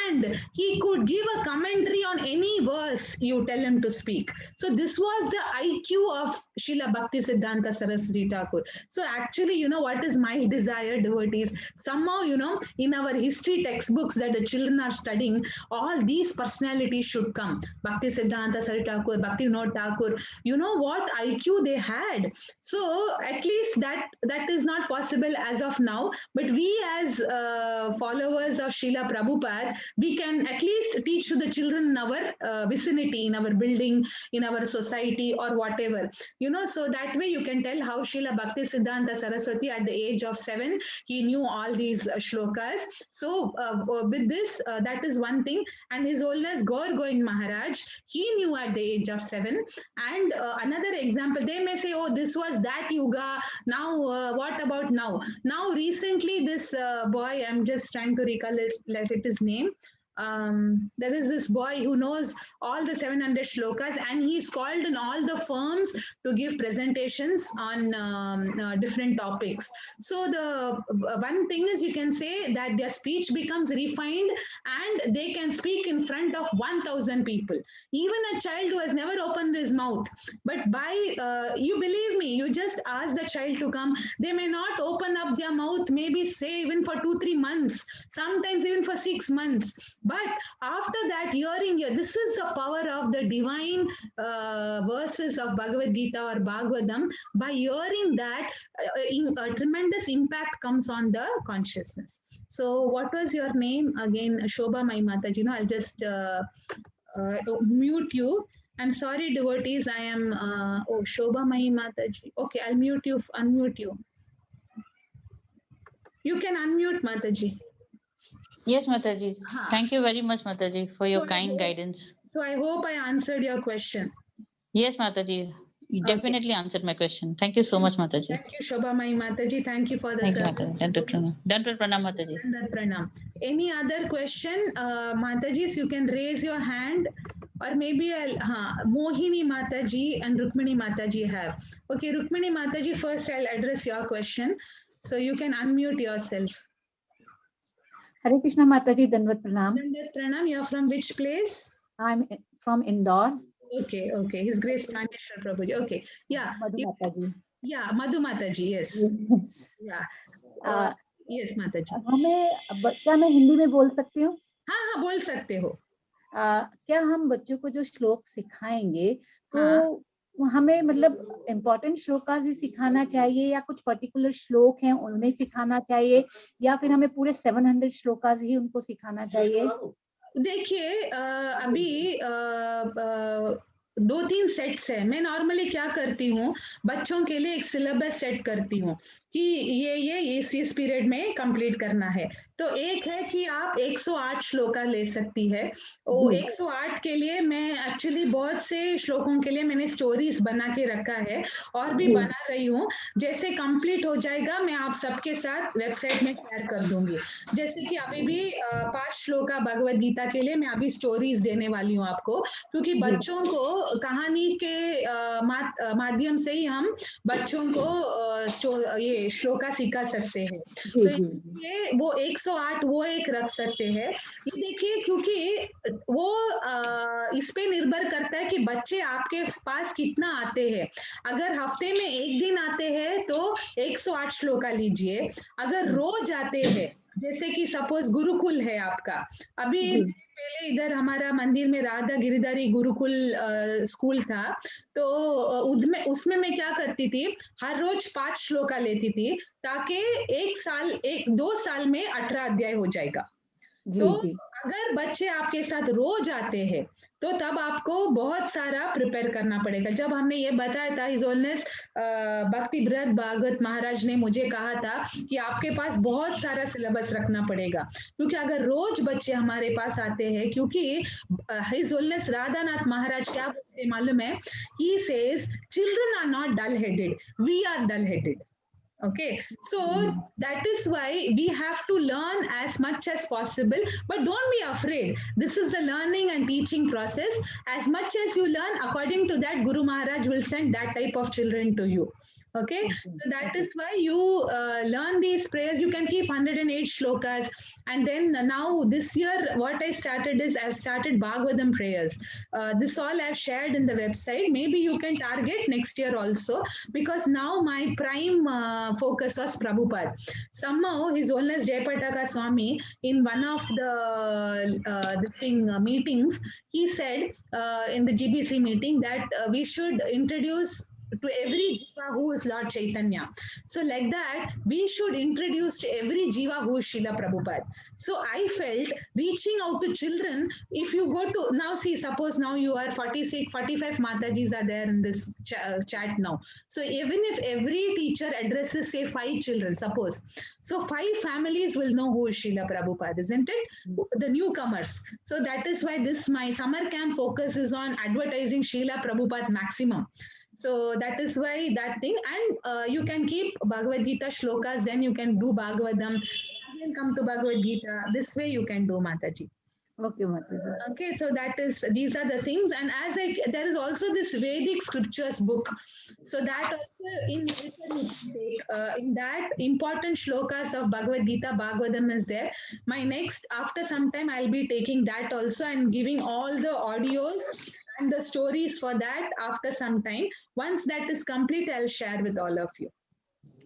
and he could give a commentary on any verse you tell him to speak. So this was the IQ of Srila Bhaktisiddhanta Saraswati Thakur. So actually, you know what is my desire, devotees? Somehow, you know, in our history textbooks that the children are studying, all these personalities should come. Bhaktisiddhanta Saraswati Thakur, Bhakti Vinod Thakur, you know what IQ they had. So at least that is not possible as of now, but we as followers of Srila Prabhupada, we can at least teach to the children in our vicinity, in our building, in our society, or whatever, you know. So that way you can tell how Srila Bhaktisiddhanta Saraswati at the age of 7, he knew all these shlokas. So with this, that is one thing. And His Holiness Gaur Govind Maharaj, he knew at the age of 7. And another example, they may say, oh, this was that yuga. Now, what about now? Now, recently, this boy, I'm just trying to recall his name. There is this boy who knows all the 700 shlokas, and he's called in all the firms to give presentations on different topics. So the one thing is, you can say that their speech becomes refined and they can speak in front of 1,000 people. Even a child who has never opened his mouth, but by you believe me, you just ask the child to come, they may not open up their mouth, maybe say even for 2-3 months, sometimes even for 6 months. But after that, hearing here, this is the power of the divine verses of Bhagavad Gita or Bhagavatam. By hearing that, a tremendous impact comes on the consciousness. So what was your name again? Shobha Mai Mataji. You know, I'll just mute you. I'm sorry, devotees. I am, Shobha Mai Mataji. Okay, I'll mute you, unmute you. You can unmute, Mataji. Yes, Mataji. Thank you very much, Mataji, for your kind guidance. So I hope I answered your question. Yes, Mataji. You definitely answered my question. Thank you so much, Mataji. Thank you, Shobha Mai Mataji. Thank you for the service. Dandavat Pranam, Mataji. Dandavat Pranam. Any other question, Matajis? You can raise your hand, or maybe Mohini Mataji and Rukmini Mataji have. Okay, Rukmini Mataji, first I'll address your question. So you can unmute yourself. Hare Krishna Mataji, Dandavat Pranam. Dandavat Pranam. You're from which place? I'm from Indore. Okay, okay. His Grace Pandeshwar Prabhuji. Okay, yeah. Madhu Mataji. Yeah, Madhu Mataji. Yes. Yeah. Yes, Mataji. क्या मैं हिंदी में बोल सकती हूँ? हाँ, बोल सकते हो. क्या हम बच्चों को जो श्लोक सिखाएंगे तो हमें मतलब इम्पोर्टेंट श्लोकास ही सिखाना चाहिए या कुछ पर्टिकुलर श्लोक हैं उन्हें सिखाना चाहिए या फिर हमें पूरे 700 श्लोकास ही उनको सिखाना चाहिए? देखिए, अभी 2-3 सेट्स है. मैं नॉर्मली क्या करती हूँ, बच्चों के लिए एक सिलेबस सेट करती हूँ कि ये इस पीरियड में कंप्लीट करना है. तो एक है कि आप 108 श्लोका ले सकती है. वो 108 के लिए मैं एक्चुअली बहुत से श्लोकों के लिए मैंने स्टोरीज बना के रखा है और भी बना रही हूँ. जैसे कंप्लीट हो जाएगा मैं आप सबके साथ वेबसाइट में शेयर कर दूंगी. जैसे कि अभी भी 5 श्लोका भगवद गीता के लिए मैं अभी स्टोरीज देने वाली हूँ आपको, क्योंकि बच्चों को कहानी के माध्यम से ही हम बच्चों को ये श्लोका सिखा सकते हैं. तो ये वो 108 वो एक रख सकते हैं. ये देखिए, क्योंकि वो इस पे निर्भर करता है कि बच्चे आपके पास कितना आते हैं. अगर हफ्ते में 1 दिन आते हैं तो 108 श्लोका लीजिए. अगर रोज आते हैं, जैसे कि सपोज गुरुकुल है आपका, अभी पहले इधर हमारा मंदिर में राधा गिरिधारी गुरुकुल स्कूल था, तो उसमें मैं क्या करती थी, हर रोज 5 श्लोका लेती थी ताकि 2 साल में 18 अध्याय हो जाएगा. तो अगर बच्चे आपके साथ रोज आते हैं तो तब आपको बहुत सारा प्रिपेयर करना पड़ेगा. जब हमने ये बताया था, हिज होलनेस भक्ति ब्रत भागवत महाराज ने मुझे कहा था कि आपके पास बहुत सारा सिलेबस रखना पड़ेगा, क्योंकि अगर रोज बच्चे हमारे पास आते हैं, क्योंकि हिज होलनेस राधानाथ महाराज क्या बोलते मालूम है, he says children are not dull headed, we are dull headed. Okay, so that is why we have to learn as much as possible, but don't be afraid. This is a learning and teaching process. As much as you learn, according to that, Guru Maharaj will send that type of children to you. Okay, so that is why you learn these prayers. You can keep 108 shlokas, and then now this year, what I started is I've started Bhagavatam prayers. This all I've shared in the website. Maybe you can target next year also, because now my prime focus was Prabhupada. Somehow His Holiness Jayapataka Swami, in one of the meetings, he said in the GBC meeting that we should introduce to every jiva who is Lord Chaitanya. So like that, we should introduce to every jiva who is Srila Prabhupada. So I felt reaching out to children, if you go to, now see, suppose now you are 46, 45 Matajis are there in this chat now. So even if every teacher addresses say 5 children, suppose, so 5 families will know who is Srila Prabhupada, isn't it? The newcomers. So that is why this, my summer camp focus is on advertising Srila Prabhupada maximum. So that is why that thing, and you can keep Bhagavad Gita shlokas, then you can do Bhagavatam, again come to Bhagavad Gita. This way you can do, Mataji. Okay, Mataji. Okay, so that is, these are the things. And as there is also this Vedic scriptures book. So that also in that important shlokas of Bhagavad Gita, Bhagavatam is there. My next, after some time, I'll be taking that also and giving all the audios and the stories for that after some time. Once that is complete, I'll share with all of you.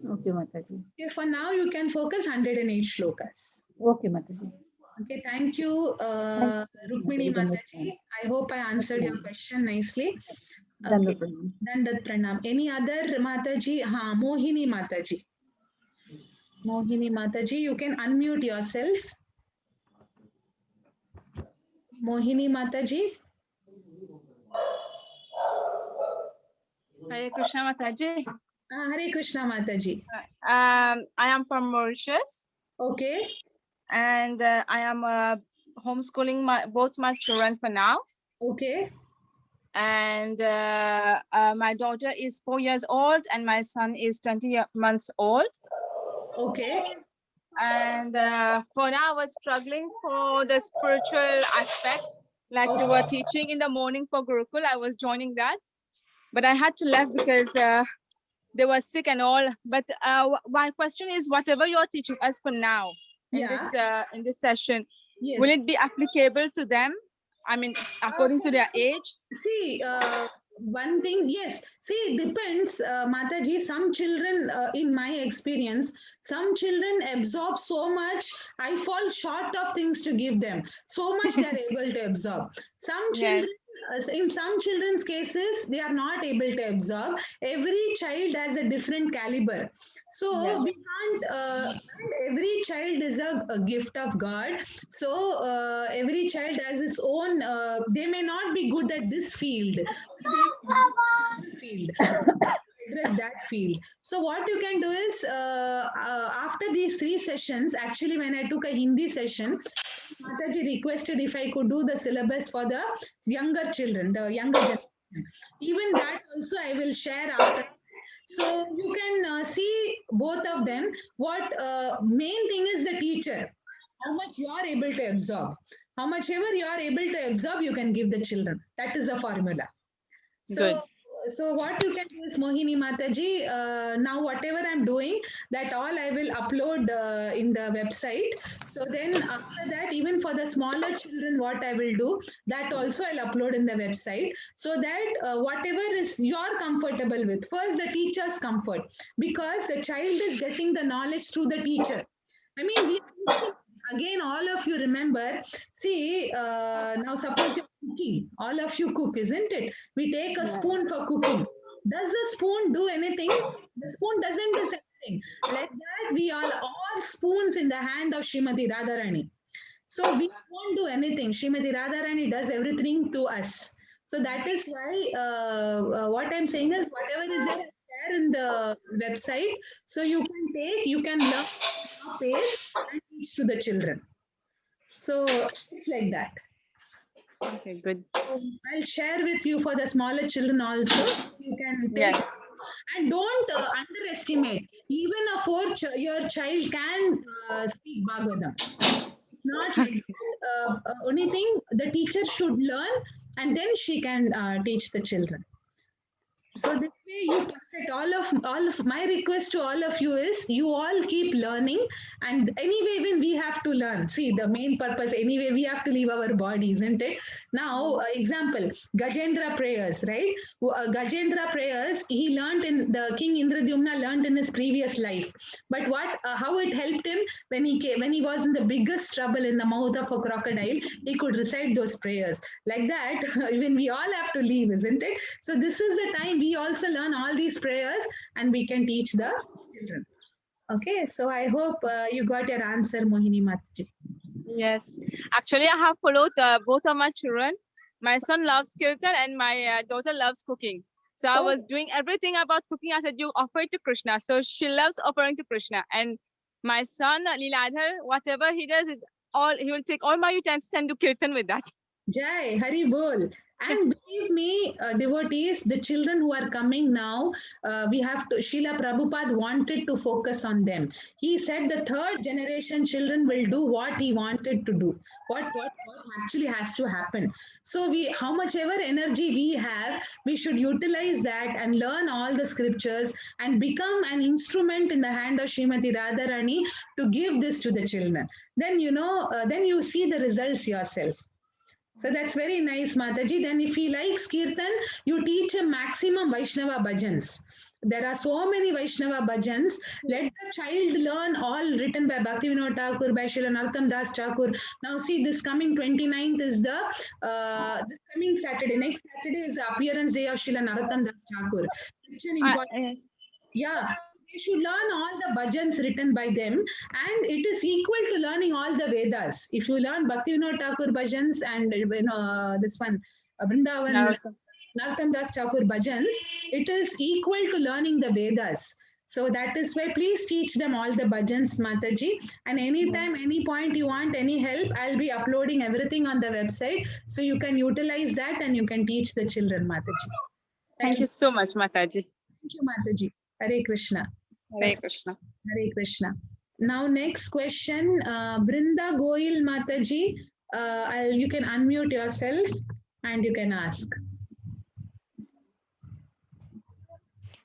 Okay, Mataji. Okay, for now, you can focus 108 shlokas. Okay, Mataji. Okay, thank you, Rukmini Mataji. I hope I answered your question nicely. Okay, Dandat Pranam. Any other Mataji? Ha, Mohini Mataji. Mohini Mataji, you can unmute yourself. Mohini Mataji. Hare Krishna Mataji. Hare Krishna Mataji. I am from Mauritius. Okay. And I am homeschooling both my children for now. Okay. And my daughter is 4 years old and my son is 20 months old. Okay. And for now, I was struggling for the spiritual aspect. Like you were teaching in the morning for Gurukul, I was joining that. But I had to leave because they were sick and all. But my question is, whatever you're teaching us for now in this session, will it be applicable to them? I mean, according to their age? See, one thing, yes. See, it depends, Mataji. Some children, in my experience, some children absorb so much, I fall short of things to give them. So much they are able to absorb. Some children, in some children's cases, they are not able to absorb. Every child has a different caliber. So we can't, every child is a gift of God. So every child has its own, they may not be good at this field. Address that field. So what you can do is, after these 3 sessions, actually when I took a Hindi session, Mataji requested if I could do the syllabus for the younger children, the younger generation. Even that also I will share after. So you can see both of them. What main thing is the teacher, how much you are able to absorb. How much ever you are able to absorb, you can give the children. That is the formula. So what you can do is, Mohini Mataji, now whatever I'm doing, that all I will upload in the website. So then after that, even for the smaller children, what I will do, that also I'll upload in the website. So that whatever is you're comfortable with, first the teacher's comfort, because the child is getting the knowledge through the teacher. I mean, again, all of you remember, see, now suppose you're cooking, all of you cook, isn't it? We take a spoon for cooking. Does the spoon do anything? The spoon doesn't do anything. Like that, we are all spoons in the hand of Srimati Radharani. So we won't do anything. Srimati Radharani does everything to us. So that is why what I'm saying is, whatever is there in the website, so you can take, you can learn pace and teach to the children. So it's like that. Okay, good. I'll share with you for the smaller children also. You can take. And don't underestimate. even a 4-year child can speak Bhagavatam. It's not like that. Only thing the teacher should learn, and then she can teach the children. So this way you perfect all of my request to all of you is you all keep learning, and anyway when we have to learn, see the main purpose anyway we have to leave our body, isn't it? Now example, Gajendra prayers, right? Gajendra prayers he learned in the King Indradyumna learned in his previous life, but what how it helped him when he was in the biggest trouble in the mouth of a crocodile, he could recite those prayers like that. When we all have to leave, isn't it? So this is the time we also learn all these prayers and we can teach the children. Okay, so I hope you got your answer, Mohini Mataji. Yes, actually, I have followed both of my children. My son loves kirtan and my daughter loves cooking. So I was doing everything about cooking. I said, you offer it to Krishna. So she loves offering to Krishna. And my son, Liladhar, whatever he does, is all he will take all my utensils and do kirtan with that. Jai, Hari Bol. And believe me, devotees, the children who are coming now, we have to, Srila Prabhupada wanted to focus on them. He said the third generation children will do what he wanted to do, what actually has to happen. So how much ever energy we have, we should utilize that and learn all the scriptures and become an instrument in the hand of Srimati Radharani to give this to the children. Then, then you see the results yourself. So that's very nice, Mataji. Then if he likes Kirtan, you teach him maximum Vaishnava bhajans. There are so many Vaishnava bhajans. Let the child learn all written by Bhaktivinoda Thakur, by Srila Narottam Das Thakur. Now see, this coming 29th is the, this coming Saturday. Next Saturday is the appearance day of Srila Narottam Das Thakur. Such an important, yeah. You should learn all the bhajans written by them, and it is equal to learning all the Vedas. If you learn Bhaktivinoda Thakur bhajans and this one Vrindavan Narottam Das Thakur bhajans, it is equal to learning the Vedas. So that is why please teach them all the bhajans, Mataji. And anytime, any point you want any help, I'll be uploading everything on the website, so you can utilize that and you can teach the children, Mataji. Thank you so much, Mataji. Thank you, Mataji. Hare Krishna. Hare Krishna. Hare Krishna. Now next question, Vrinda Goyal Mataji, you can unmute yourself and you can ask.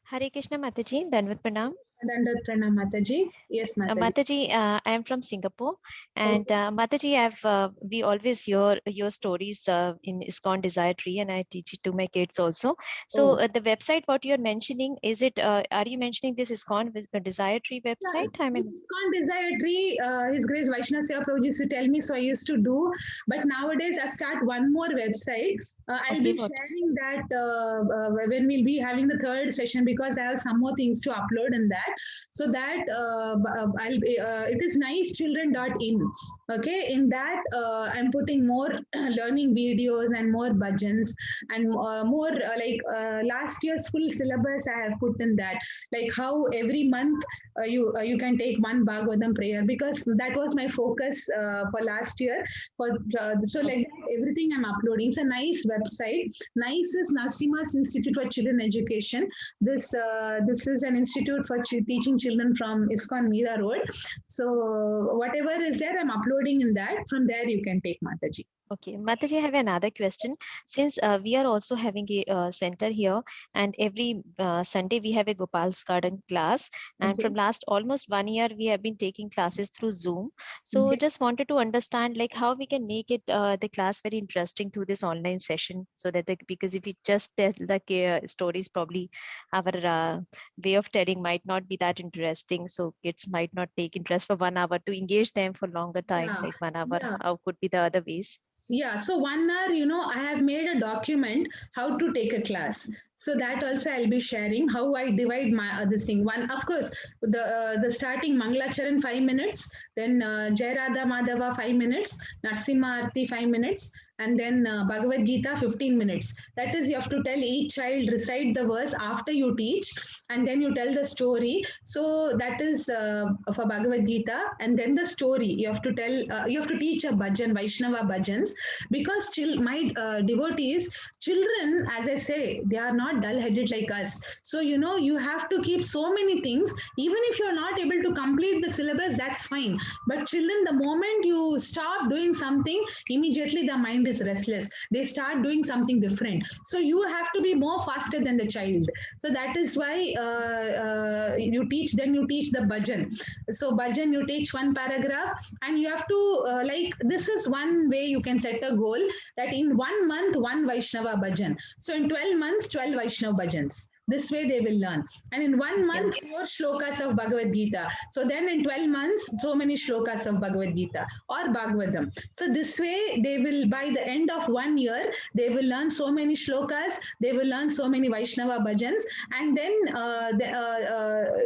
Hare Krishna Mataji, Dandavat Pranam. Dandavat Pranam Mataji. Yes, Mataji. Mataji, I am from Singapore, and Mataji, we always hear your stories in ISKCON Desire Tree, and I teach it to my kids also. So the website, what you are mentioning, is it? Are you mentioning this ISKCON Desire Tree website? Yes, ISKCON Desire Tree, His Grace Vaishnava Seva Prabhu used to tell me, so I used to do. But nowadays, I start one more website. I'll be sharing that when we'll be having the third session, because I have some more things to upload in that. So that it is nicechildren.in. Okay, in that I'm putting more learning videos and more bhajans and more last year's full syllabus I have put in that, like how every month you can take one Bhagavatam prayer, because that was my focus for last year. So like that, everything I'm uploading. It's a nice website. Nice is Narasimha's Institute for Children Education. This is an institute for teaching children from ISKCON Meera Road. So whatever is there, I'm uploading in that. From there, you can take, Mataji. Okay, Mataji, I have another question. Since we are also having a center here, and every Sunday we have a Gopal's Garden class, and from last almost 1 year we have been taking classes through Zoom. So just wanted to understand like how we can make it the class very interesting through this online session, so that because if we just tell the stories, probably our way of telling might not be that interesting. So kids might not take interest for 1 hour. To engage them for longer time, like 1 hour, how could be the other ways? Yeah, so 1 hour, I have made a document how to take a class. So that also I'll be sharing how I divide my this thing. One, of course, the starting Mangalacharan 5 minutes, then Jai Radha Madhava 5 minutes, Narasimha Arti 5 minutes, and then Bhagavad Gita 15 minutes. That is, you have to tell each child recite the verse after you teach, and then you tell the story. So that is for Bhagavad Gita, and then the story you have to tell. You have to teach a bhajan, Vaishnava bhajans, because my devotees, children, as I say, they are not not dull-headed like us. So, you know, you have to keep so many things. Even if you're not able to complete the syllabus, that's fine. But children, the moment you stop doing something, immediately the mind is restless. They start doing something different. So you have to be more faster than the child. So that is why you teach the bhajan. So bhajan, you teach one paragraph, and you have to like, this is one way you can set a goal, that in 1 month, one Vaishnava bhajan. So in 12 months, 12 Vaishnava bhajans. This way they will learn. And in 1 month, 4 shlokas of Bhagavad Gita. So then in 12 months, so many shlokas of Bhagavad Gita or Bhagavatam. So this way they will, by the end of 1 year, they will learn so many shlokas, they will learn so many Vaishnava bhajans. And then,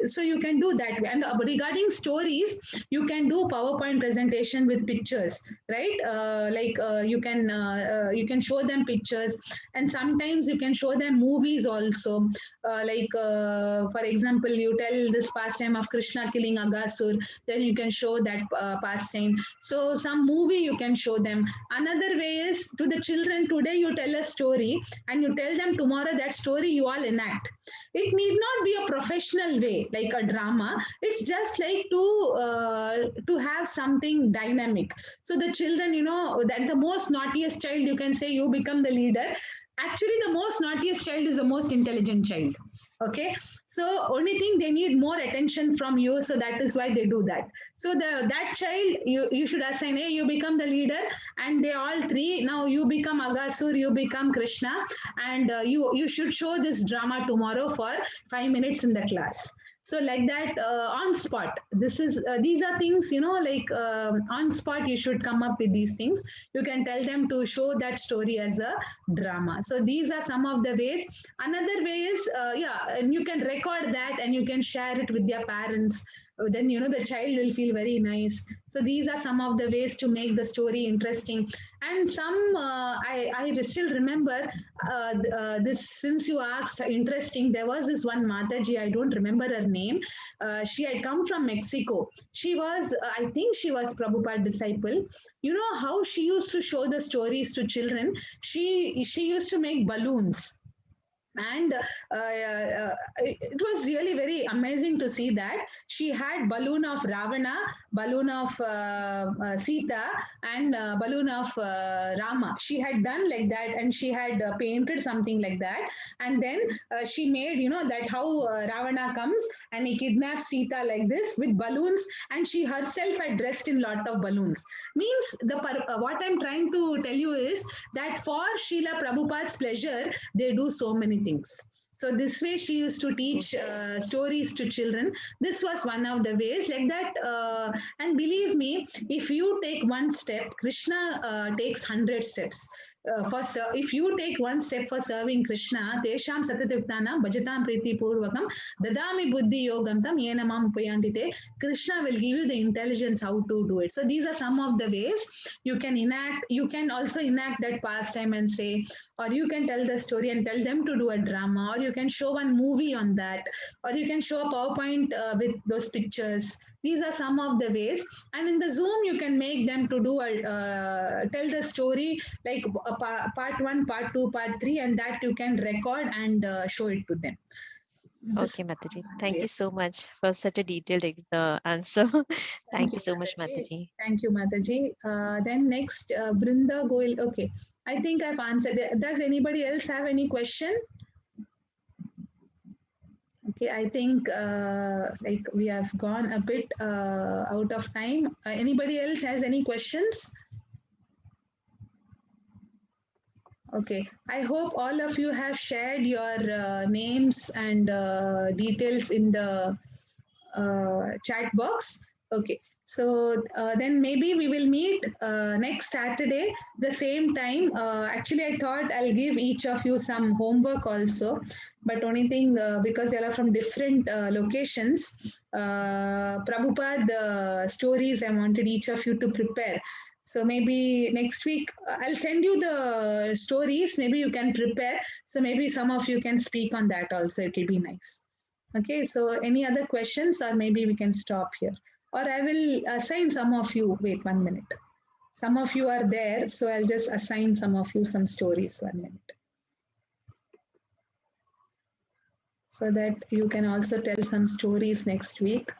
so you can do that. And regarding stories, you can do PowerPoint presentation with pictures, right? You can show them pictures, and sometimes you can show them movies also. For example, you tell this pastime of Krishna killing Aghasur, then you can show that pastime. So some movie you can show them. Another way is, to the children, today you tell a story and you tell them tomorrow that story you all enact. It need not be a professional way like a drama. It's just like to have something dynamic. So the children, you know, that the most naughtiest child, you can say, you become the leader. Actually, the most naughtiest child is the most intelligent child. Okay, so only thing, they need more attention from you, so that is why they do that. So that child, you should assign, hey, you become the leader, and they all three, now you become Aghasur, you become Krishna, and you should show this drama tomorrow for 5 minutes in the class. So like that, on spot, these are things, you know, like on spot you should come up with these things. You can tell them to show that story as a drama. So these are some of the ways. Another way is, and you can record that and you can share it with their parents. Then, you know, the child will feel very nice. So these are some of the ways to make the story interesting. And some, I still remember this, since you asked, interesting, there was this one Mataji, I don't remember her name. She had come from Mexico. She was, I think she was Prabhupada disciple. You know how she used to show the stories to children? She used to make balloons. And it was really very amazing to see that. She had balloon of Ravana, balloon of Sita, and balloon of Rama. She had done like that, and she had painted something like that. And then she made, you know, that how Ravana comes and he kidnaps Sita like this with balloons, and she herself had dressed in lot of balloons. Means what I'm trying to tell you is that for Srila Prabhupada's pleasure, they do so many things. So this way she used to teach stories to children. This was one of the ways like that. And believe me, if you take one step, Krishna takes 100 steps. If you take one step for serving Krishna, Tesham Satatiptanam Bhajatam Priti Purvakam Dadami Buddhi Yogam Tam Yenamam Upayantite. Krishna will give you the intelligence how to do it. So these are some of the ways you can enact. You can also enact that pastime and say, or you can tell the story and tell them to do a drama, or you can show one movie on that, or you can show a PowerPoint with those pictures. These are some of the ways. And in the Zoom, you can make them to do tell the story like part 1, part 2, part 3, and that you can record and show it to them. Okay, Mataji. Thank you so much for such a detailed answer. Thank you so much, Mataji. Thank you, Mataji. Then next, Brinda Goyal. Okay, I think I've answered. Does anybody else have any question? Okay, I think like we have gone a bit out of time. Anybody else has any questions? Okay, I hope all of you have shared your names and details in the chat box. Okay, so then maybe we will meet next Saturday, the same time. Actually, I thought I'll give each of you some homework also, but only thing, because you are from different locations, Prabhupada stories, I wanted each of you to prepare. So maybe next week, I'll send you the stories, maybe you can prepare. So maybe some of you can speak on that also, it will be nice. Okay, so any other questions, or maybe we can stop here. Or I will assign some of you, wait 1 minute. Some of you are there, so I'll just assign some of you some stories, 1 minute. so that you can also tell some stories next week.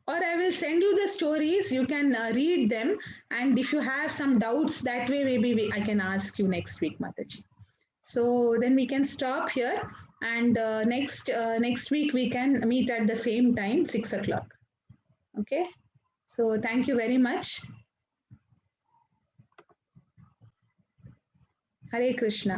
Or I will send you the stories, you can read them, and if you have some doubts that way, maybe I can ask you next week, Mataji. So then we can stop here, and next week we can meet at the same time, 6 o'clock. Okay, so thank you very much. Hare Krishna.